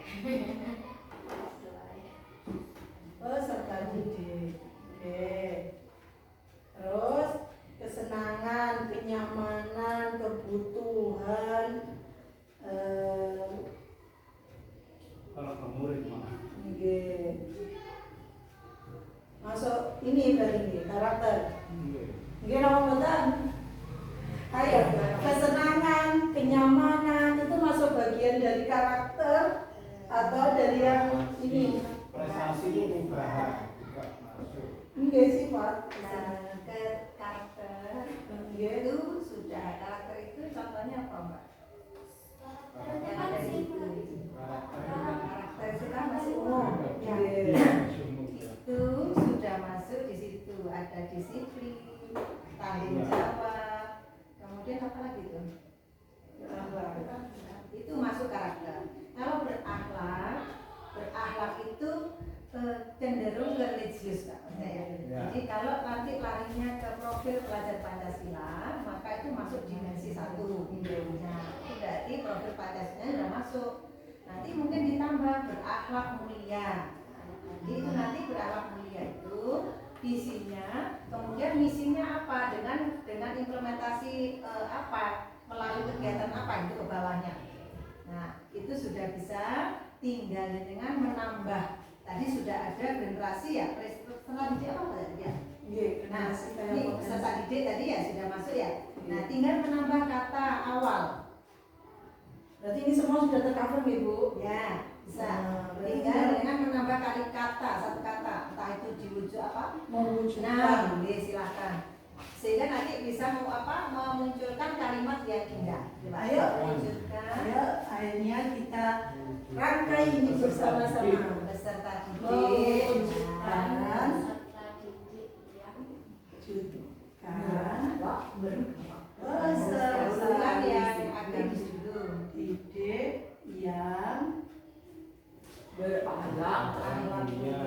Peserta didik. Oke. Terus kesenangan, kenyamanan, kebutuhan. Kalau ke murid mah. Oke. Masuk ini berarti ini, karakter. Nggih nomor mboten? Ayo, kesenangan, kenyamanan itu masuk bagian dari karakter atau dari yang ini? Prestasi itu perubahan juga masuk. Nggih sih, Pak. Nah, ke karakter Nggih. itu sudah karakter itu contohnya apa Mbak? Yang ada di itu. Karakter itu kan masih umum. Ya. Itu sudah masuk di situ. Ada disiplin, tanggung jawab, kemudian apa lagi tuh? Itu masuk karakter. Kalau berakhlak itu cenderung ke religius Pak. Jadi kalau nanti larinya ke profil pelajar Pancasila, maka itu masuk dimensi 1. Nah, itu berarti profil Pancasila sudah masuk. Nanti mungkin ditambah berakhlak mulia. Jadi itu nanti berakhlak mulia itu visinya, kemudian misinya apa dengan implementasi apa melalui kegiatan apa itu ke bawahnya. Nah, itu sudah bisa tinggal dengan menambah. Tadi sudah ada generasi ya, setelah didik apa tadi ya? Nah, ini peserta didik tadi ya sudah masuk ya. Nah, tinggal menambah kata awal. Berarti ini semua sudah tercover nih, Bu. Ya, bisa. Nah, Tinggal dengan menambah kali kata, satu kata, entah itu diwujud apa. Mewujudkan. Nah, boleh silakan. Sehingga nanti bisa memunculkan kalimat yang indah. Coba, Ayo. wujudkan. Ayo, akhirnya kita rangkai ini bersama-sama. Beserta didik. Mewujudkan. Peserta didik yang Wujudkan. Ulang yang akademis dulu. Didik yang Berakhlak mulia.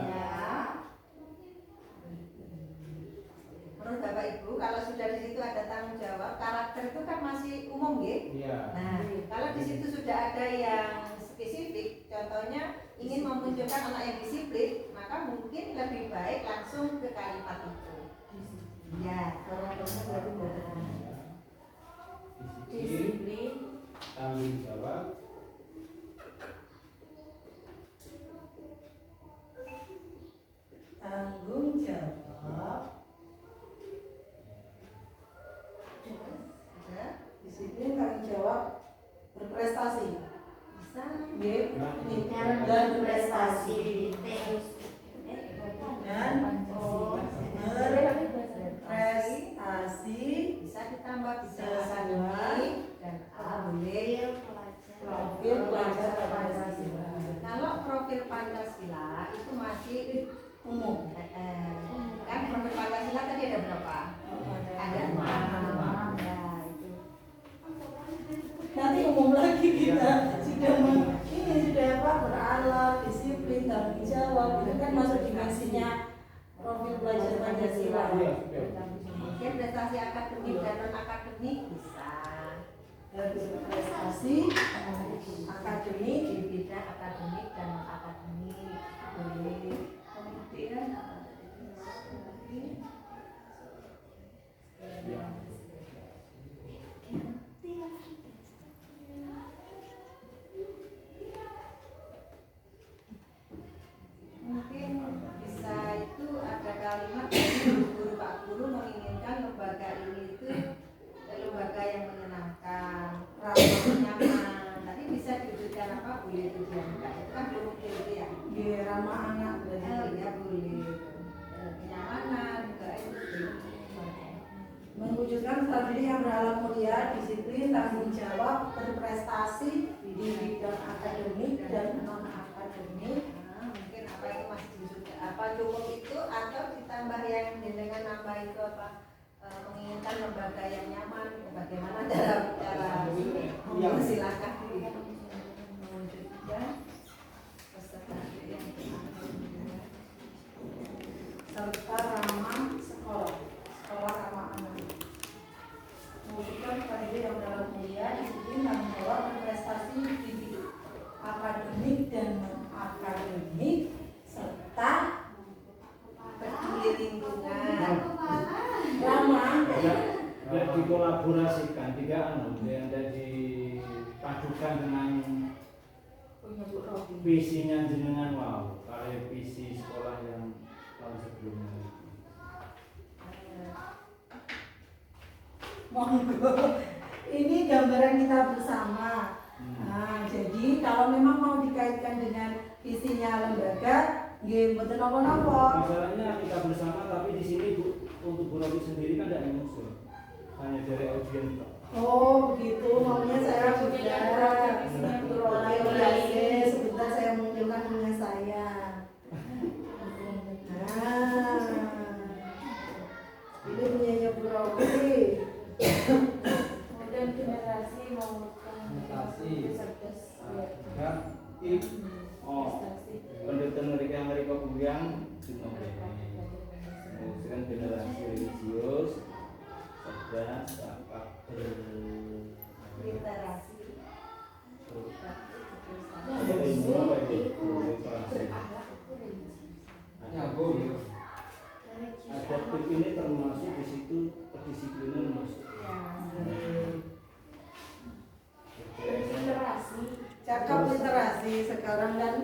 Menurut Bapak Ibu, kalau sudah di situ ada tanggung jawab, karakter itu kan masih umum, ya. Iya. Nah, kalau di situ sudah ada yang spesifik, contohnya ingin memunculkan anak yang disiplin, maka mungkin lebih baik langsung ke kalimat itu. Ya, karakternya berarti Disiplin, tanggung jawab, tanggung jawab, ada, disiplin, tanggung jawab, berprestasi. bisa. Nggih, dan dan berprestasi. dan berprestasi Bisa ditambah bisa sesuai akademik dan boleh. profil pelajar Pancasila. Kalau profil Pancasila itu masih Umum. Kan profil Pancasila tadi ada berapa? Ada 6. Ya, itu. Nanti umum lagi kita sudah ini sudah apa berakhlak, disiplin, tanggung jawab itu kan masuk dimensinya profil pelajar Pancasila. Iya, sudah. Mungkin prestasi akademik dan non akademik bisa. Dan prestasi akademik Di bidang akademik dan non akademik boleh. Kemudian mungkin bisa itu ada kalimat dari guru Pak Guru menginginkan lembaga ini itu lembaga yang menyenangkan, ramah, nyaman. Tadi bisa diwujudkan apa boleh itu diangkat. Itu kan belum mungkin itu ya. di ramah anak berarti Ya boleh. Kenyamanan juga itu. mewujudkan strategi yang berakhlak mulia, disiplin, tanggung jawab, berprestasi di bidang akademik dan non akademik. Nah, mungkin apa itu masih diwujudkan apa cukup itu atau ditambah yang dengan nambah itu apa menginginkan lembaga yang nyaman bagaimana cara silakan mewujudkan peserta melanjutkan dengan visinya jenengan wow, kalau visi sekolah yang tahun sebelumnya. Monggo. Ini gambaran kita bersama. Nah, jadi kalau memang mau dikaitkan dengan visinya lembaga, nggih mboten napa-napa. Masalahnya kita bersama, tapi di sini Bu, untuk Bu Robi sendiri kan tidak menyusul, hanya dari audiens. Oh begitu, maunya saya juga. Oke, sebentar saya munculkan punya saya. Nah, ini punyanya Bu Robi. Kemudian generasi memerlukan Pendidikan mereka buyang mengusulkan generasi religius, cerdas, dapat Literasi. adaptif ini termasuk di situ, kedisiplinan masuk. literasi. Cakap literasi sekarang kan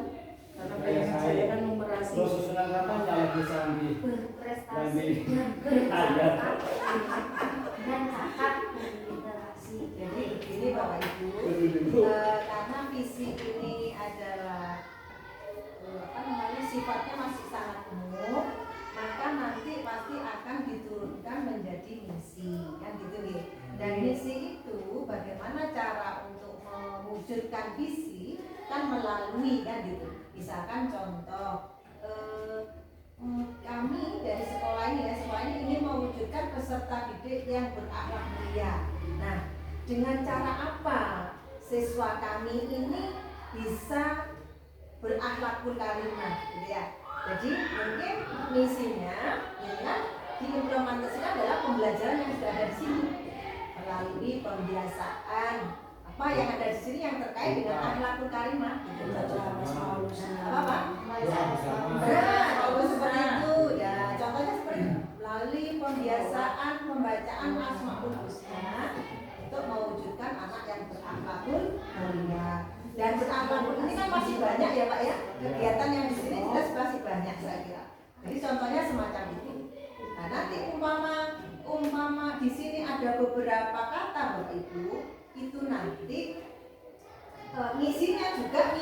karena banyak saya kan numerasi. Susunan katanya lagi sambil Berprestasi ayat. dan cakap literasi. Jadi begini Bapak Ibu, karena visi ini adalah sifatnya masih sangat umum, maka nanti pasti akan diturunkan menjadi misi, kan gitu ya. Dan misi itu bagaimana cara untuk mewujudkan visi kan melalui kan gitu. Misalkan contoh kami dari sekolah ini ingin mewujudkan peserta didik yang berakhlak mulia. Nah, dengan cara apa siswa kami ini bisa berakhlakul karimah gitu ya. Jadi mungkin misinya dengan diimplementasikan adalah pembelajaran yang sudah ada di sini melalui pembiasaan apa yang ada di sini yang terkait dengan akhlakul karimah gitu. Apa? Kalau seperti itu ya contohnya seperti itu. Melalui pembiasaan pembacaan Asmaul Husna untuk mewujudkan anak yang berakhlakul mulia. Dan berakhlakul ini kan masih banyak ya Pak ya. Kegiatan yang di sini jelas masih banyak saya kira. Jadi contohnya semacam itu. Nah, nanti umpama di sini ada beberapa kata Bapak Ibu, itu nanti ngisinya juga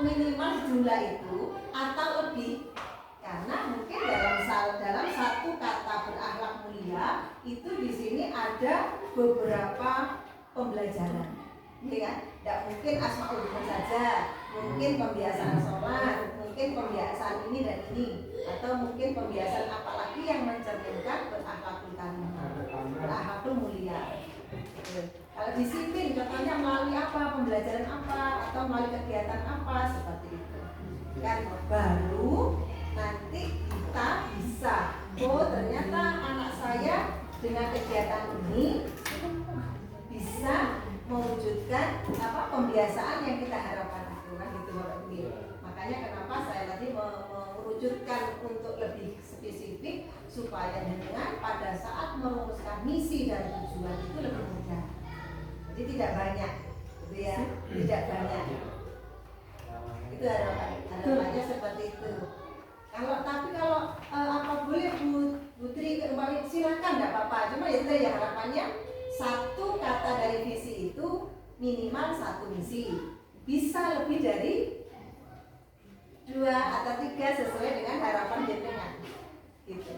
minimal jumlah itu atau lebih. Karena mungkin dalam satu kata berakhlak mulia itu di sini ada beberapa pembelajaran, ya kan? Tidak mungkin asmaul husna saja, mungkin pembiasaan sholat, mungkin pembiasaan ini dan ini, atau mungkin pembiasaan apalagi yang mencerminkan berakhlakul karimah, berakhlakul mulia. Kalau disiplin, contohnya melalui apa, pembelajaran apa, atau melalui kegiatan apa, seperti itu. Kan baru nanti kita bisa, oh ternyata anak saya dengan kegiatan ini bisa mewujudkan pembiasaan yang kita harapkan itu kan gitu Bapak Ibu. Makanya kenapa saya tadi mewujudkan untuk lebih spesifik supaya dengan pada saat merumuskan misi dan tujuan itu lebih mudah. Jadi tidak banyak, gitu ya, tidak banyak. Itu harapannya seperti itu. Tapi kalau apa boleh Bu Putri silakan nggak apa-apa. Cuma ya tadi harapannya satu kata dari visi itu minimal satu misi. Bisa lebih dari 2 atau 3 sesuai dengan harapan jenengan. Gitu.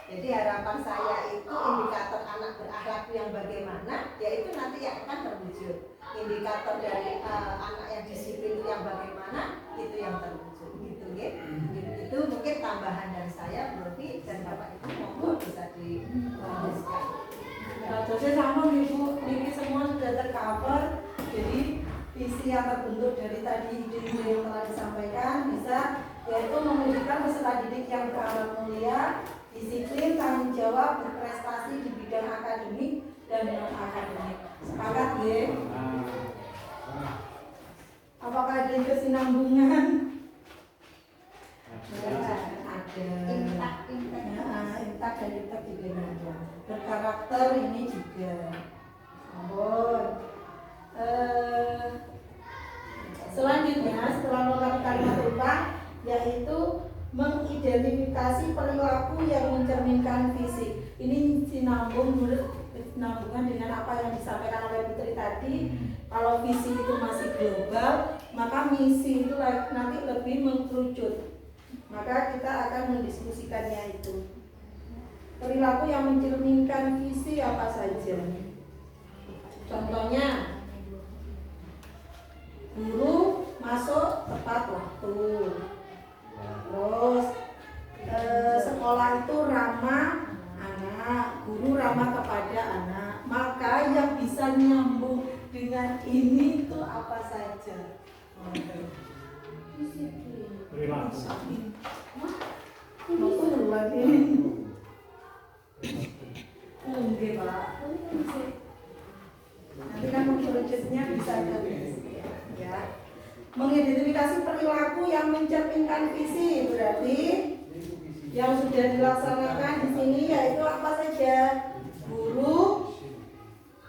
Jadi harapan saya itu indikator anak berakhlak yang bagaimana, yaitu nanti yang akan terwujud. Indikator dari anak yang disiplin itu yang bagaimana, itu yang terwujud. Gitu ya. Itu mungkin tambahan dari saya, berarti dan Bapak Ibu monggo bisa dilanjutkan. Jadi sama Ibu, ini semua sudah tercover. Jadi visi yang terbentuk dari tadi ide-ide yang telah disampaikan bisa yaitu mewujudkan peserta didik yang berakhlak mulia, disiplin, tanggung jawab, berprestasi di bidang akademik dan non akademik. Sepakat ya? Apakah ada kesinambungan? Ada. Intak dan intak juga ada. Berkarakter ini juga. Ampun. apa yang disampaikan oleh Putri tadi, kalau visi itu masih global, maka misi itu nanti lebih mengkerucut. Maka kita akan mendiskusikannya itu. Perilaku yang mencerminkan visi apa saja? Contohnya, guru masuk tepat waktu. Terus sekolah itu ramah anak, guru ramah kepada anak. Maka yang bisa nyambung dengan ini itu apa saja? Perilaku. Enggak, Pak. Nanti kan mengerucutnya bisa ke ya. Mengidentifikasi perilaku yang mencerminkan visi, berarti yang sudah dilaksanakan di sini yaitu apa saja? Guru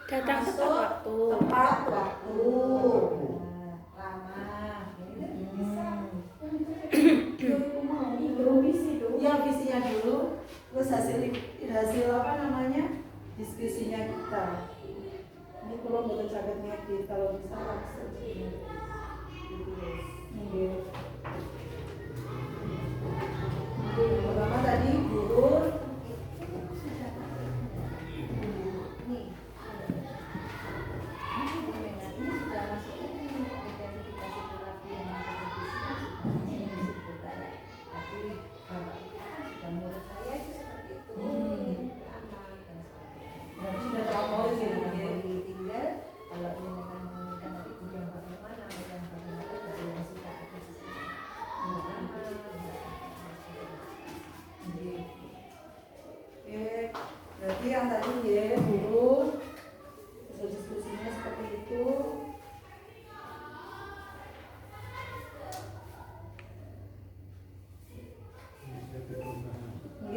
Datang tepat masuk waktu. tepat waktu. Ramah. Ya visinya dulu, terus hasil apa namanya diskusinya kita. Ini kalau betul sangat ngedit, kalau bisa langsung. Pertama tadi guru. Berarti yang tadi ya guru diskusinya seperti itu.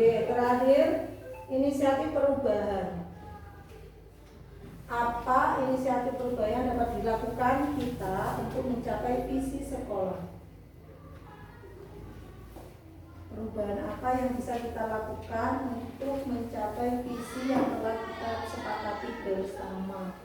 Terakhir inisiatif perubahan. Apa inisiatif perubahan yang dapat dilakukan kita untuk mencapai visi sekolah? Perubahan apa yang bisa kita lakukan untuk mencapai visi yang telah kita sepakati bersama?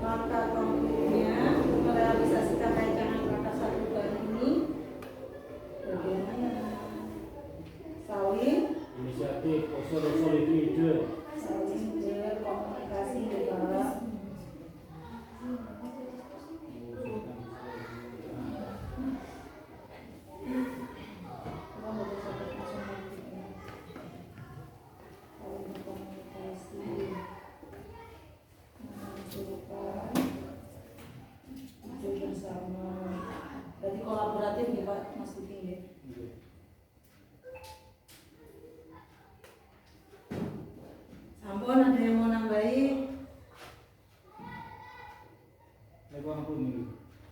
Langkah konkretnya merealisasikan rancangan Prakasa Perubahan ini bagaimana? Saling Inisiatif, solid ide. berkomunikasi dengan bersama. Berarti kolaboratif ya Pak Mas Budi ya. Ampun, ada yang mau nambahin?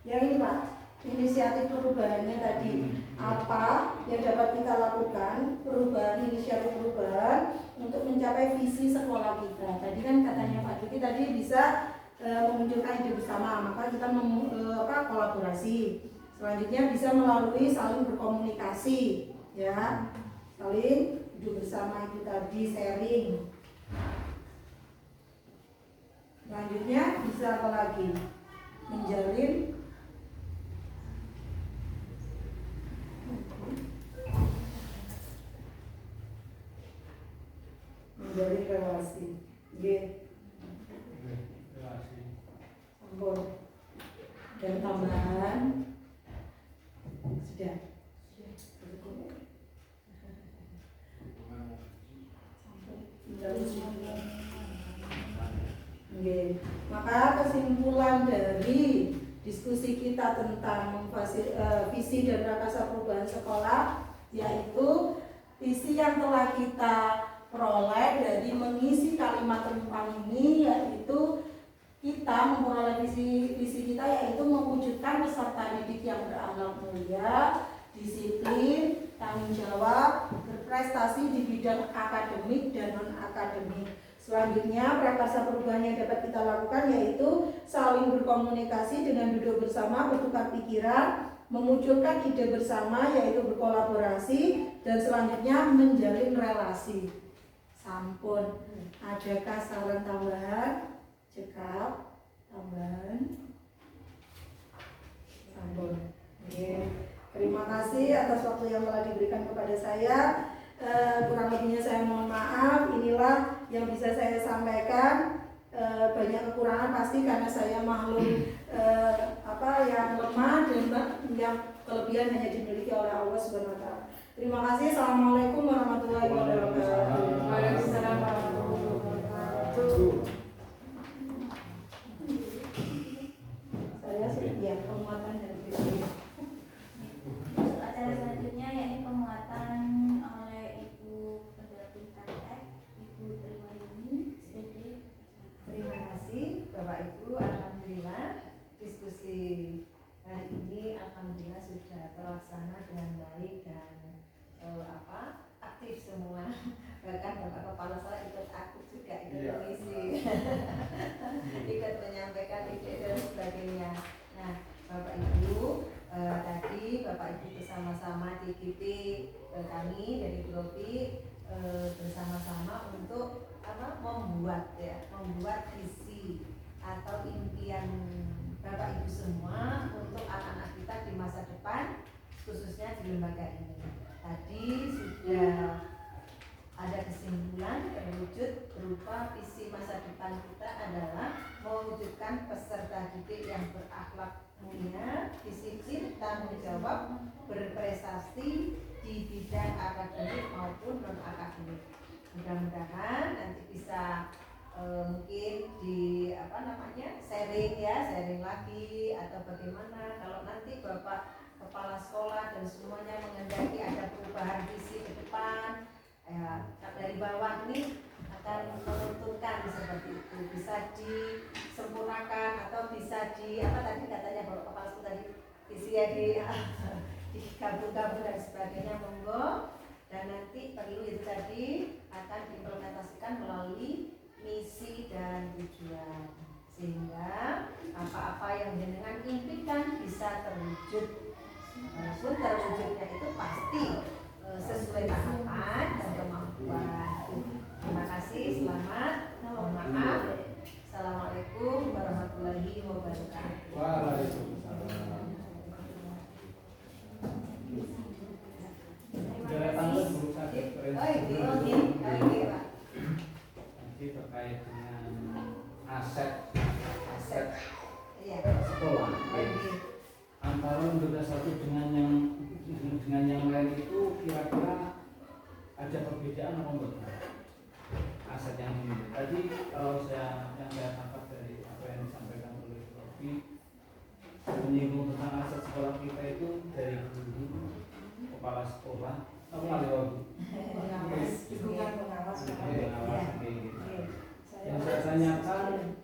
Yang ini Pak, inisiatif perubahannya tadi apa yang dapat kita lakukan, perubahan, inisiatif perubahan untuk mencapai visi sekolah kita. Tadi kan katanya Pak Duki tadi bisa memunculkan ide bersama, maka kita kolaborasi. Selanjutnya bisa melalui saling berkomunikasi, ya, saling duduk bersama itu tadi sharing. Selanjutnya bisa apa lagi? Menjalin relasi. Ampun. Dan tambahan sudah. Maka kesimpulan dari diskusi kita tentang visi dan prakasa perubahan sekolah yaitu visi yang telah kita peroleh dari mengisi kalimat tentang ini, yaitu kita memperoleh visi kita yaitu mewujudkan peserta didik yang berakhlak mulia, disiplin, tanggung jawab, berprestasi di bidang akademik dan non-akademik. Selanjutnya, prakarsa perubahan yang dapat kita lakukan yaitu saling berkomunikasi dengan duduk bersama, bertukar pikiran, memunculkan ide bersama yaitu berkolaborasi, dan selanjutnya menjalin relasi. Sampun, adakah saran tambahan? Cekap, tambahan. Sampun. Oke. Terima kasih atas waktu yang telah diberikan kepada saya. Kurang lebihnya saya mohon maaf. Inilah yang bisa saya sampaikan. Banyak kekurangan pasti karena saya makhluk yang lemah dan yang kelebihan hanya dimiliki oleh Allah Subhanahu wa taala. Terima kasih. Assalamualaikum warahmatullahi wabarakatuh. Waalaikumsalam warahmatullahi wabarakatuh. Saya ya penguatan dan visi. Untuk acara selanjutnya yakni penguatan oleh Ibu Pendamping Praktek, Ibu Trimayuni, SPD. Terima kasih Bapak Ibu. Alhamdulillah diskusi hari ini alhamdulillah sudah terlaksana dengan baik dan aktif semua. Bahkan Bapak Kepala saya ikut aktif juga, ikut mengisi, ikut menyampaikan ide dan sebagainya. Nah, Bapak Ibu, tadi Bapak Ibu bersama-sama DGP kami dari Gropi bersama-sama untuk membuat visi atau impian Bapak Ibu semua untuk anak-anak kita di masa depan, khususnya di lembaga ini. Tadi sudah ada kesimpulan terwujud berupa visi masa depan kita adalah mewujudkan peserta didik yang berakhlak mulia, disiplin, tanggung jawab, berprestasi di bidang akademik maupun non akademik. Mudah-mudahan nanti bisa mungkin di sharing lagi atau bagaimana kalau nanti Bapak Kepala Sekolah dan semuanya menghendaki ada perubahan visi ke depan, dari bawah ini akan menentukan seperti itu, bisa disempurnakan atau bisa tadi katanya Bapak Kepala Sekolah tadi visinya digabung-gabung dan sebagainya, monggo. Dan nanti perlu itu tadi akan diimplementasikan melalui misi dan tujuan, sehingga apa-apa yang jenengan impikan bisa terwujud. Walaupun terwujudnya itu pasti sesuai tahapan dan kemampuan. Terima kasih, selamat, mohon maaf. Assalamualaikum warahmatullahi wabarakatuh. Waalaikumsalam. Nanti terkait dengan aset sekolah, antara lembaga satu dengan yang lain itu kira-kira ada perbedaan apa enggak? Aset yang ini tadi kalau yang saya tangkap dari apa yang disampaikan oleh Robi menyinggung tentang aset sekolah kita itu dari guru, kepala sekolah, apa lagi Robi? Pengawas. Yang saya tanyakan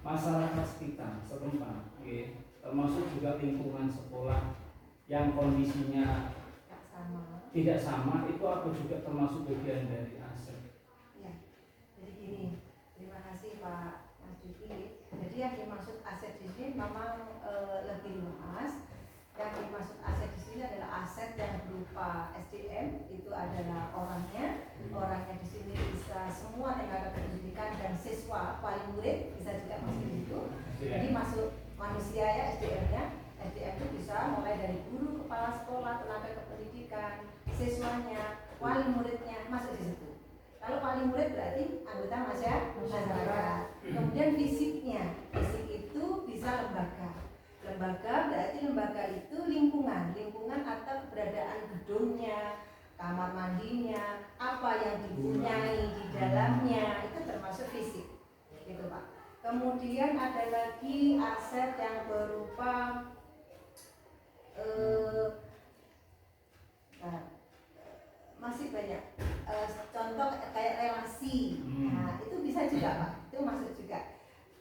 masyarakat kita setempat, termasuk juga lingkungan sekolah yang kondisinya tidak sama, itu apa juga termasuk bagian dari aset? Ya, jadi gini, terima kasih Pak Mas Juki. Jadi yang dimaksud aset di sini memang lebih luas. Yang dimaksud aset di sini adalah aset yang berupa SDM, itu adalah orangnya di sini bisa semua tenaga pendidikan dan siswa, wali murid bisa juga masuk di situ. Jadi masuk manusia ya SDM-nya. SDM itu bisa mulai dari guru, kepala sekolah, tenaga kependidikan, siswanya, wali muridnya masuk di situ. Kalau wali murid berarti anggota masyarakat. Kemudian fisiknya, fisik itu bisa lembaga. Lembaga berarti lembaga itu lingkungan atau keberadaan gedungnya, kamar mandinya, apa yang dipunyai di dalamnya itu termasuk fisik, gitu Pak. Kemudian ada lagi aset yang berupa masih banyak contoh kayak relasi. Nah itu bisa juga Pak, itu masuk juga.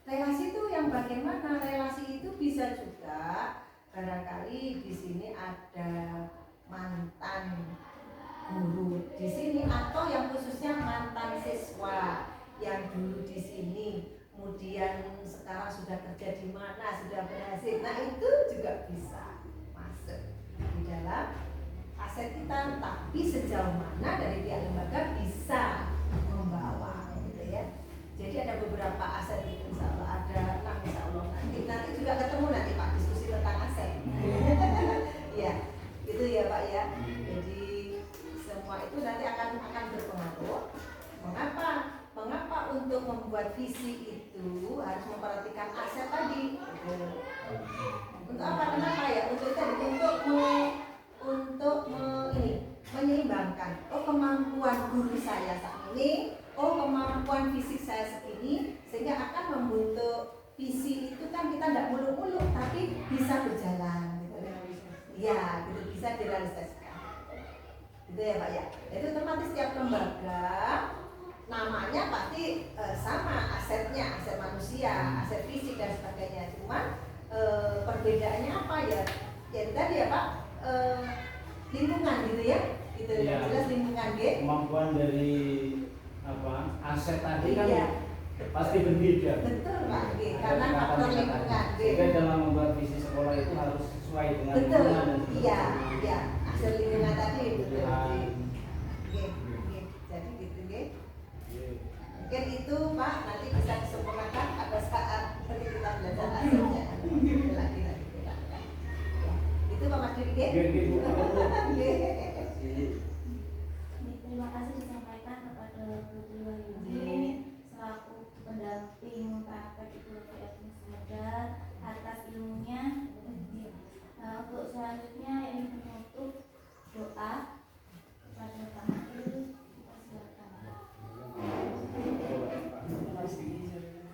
Relasi itu yang bagaimana? Relasi itu bisa juga barangkali di sini ada mantan guru di sini atau yang khususnya mantan siswa yang dulu di sini kemudian sekarang sudah kerja di mana, sudah berhasil. Nah, itu juga bisa masuk di dalam aset kita, tapi sejauh mana dari pihak lembaga bisa membawa gitu ya. Jadi ada beberapa aset itu, insya Allah ada 6, insya Allah nanti juga ketemu nanti Pak diskusi tentang aset. Ya, itu ya Pak ya. Jadi semua itu nanti akan berpengaruh. Mengapa untuk membuat visi itu harus memperhatikan aset tadi? Untuk apa? Kenapa ya? Untuk tadi menyeimbangkan. Oh, kemampuan guru saya saat ini, oh kemampuan fisik saya segini, sehingga akan membentuk visi itu kan kita tidak muluk-muluk tapi bisa berjalan gitu ya, gitu bisa direalisasikan gitu ya Pak ya. Itu otomatis setiap lembaga namanya pasti sama asetnya, aset manusia, aset fisik dan sebagainya, cuman perbedaannya apa ya? Ya tadi ya Pak, lingkungan gitu ya, gitu ya. Jelas lingkungan gitu. Kemampuan dari aset tadi kan Iya. pasti berbeda. Betul Pak, karena faktor lingkungan. Sehingga dalam membuat visi sekolah itu harus sesuai dengan Betul, lingkungan dan iya, iya. Hasil lingkungan tadi betul. Lingkungan. Jadi gitu Iya. Mungkin itu Pak nanti bisa disempurnakan pada saat nanti kita belajar hasilnya. Lagi. Itu Pak Mas Diri. Terima kasih disampaikan kepada Putri Wahyuni selaku pendamping praktek Ibu Yakin Sadar atas ilmunya. Untuk selanjutnya ini menutup doa kepada Pak Nasir. Kita silakan. Pak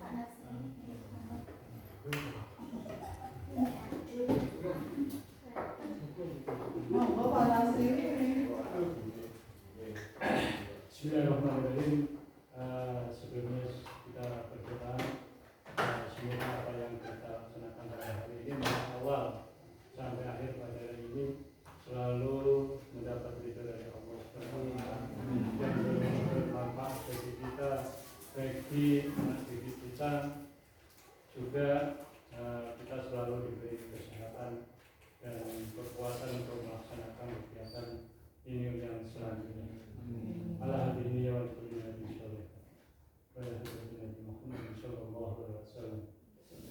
Nasir. Bismillahirrahmanirrahim. Sebelumnya kita berdoa, semoga apa yang kita laksanakan pada hari ini dari awal sampai akhir pada hari ini selalu mendapat ridho dari Allah Subhanahu wa Ta'ala dan bermanfaat bagi kita, bagi anak didik kita juga. Kita selalu diberi kesehatan dan kekuatan untuk melaksanakan kegiatan ini yang selanjutnya. Alhamdulillah wa bihamdihi wa Nabi Muhammad sallallahu alaihi wasallam.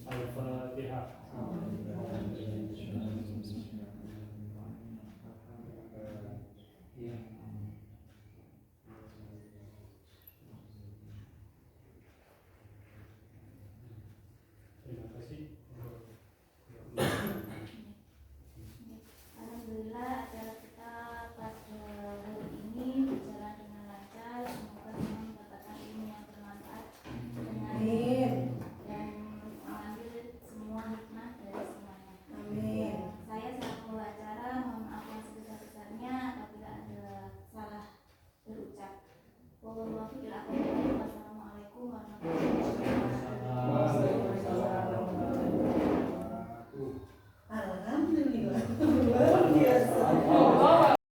Al-Fatihah. Terima kasih. Alhamdulillah acara kita pada hari ini berjalan dengan lancar. Semoga semua mendapatkan ilmu yang bermanfaat dan mengambil semua hikmah dari semuanya. Amin. Saya selaku acara mohon maaf yang sebesar-besarnya apabila ada salah berucap. Wabillahi taufiq wal hidayah.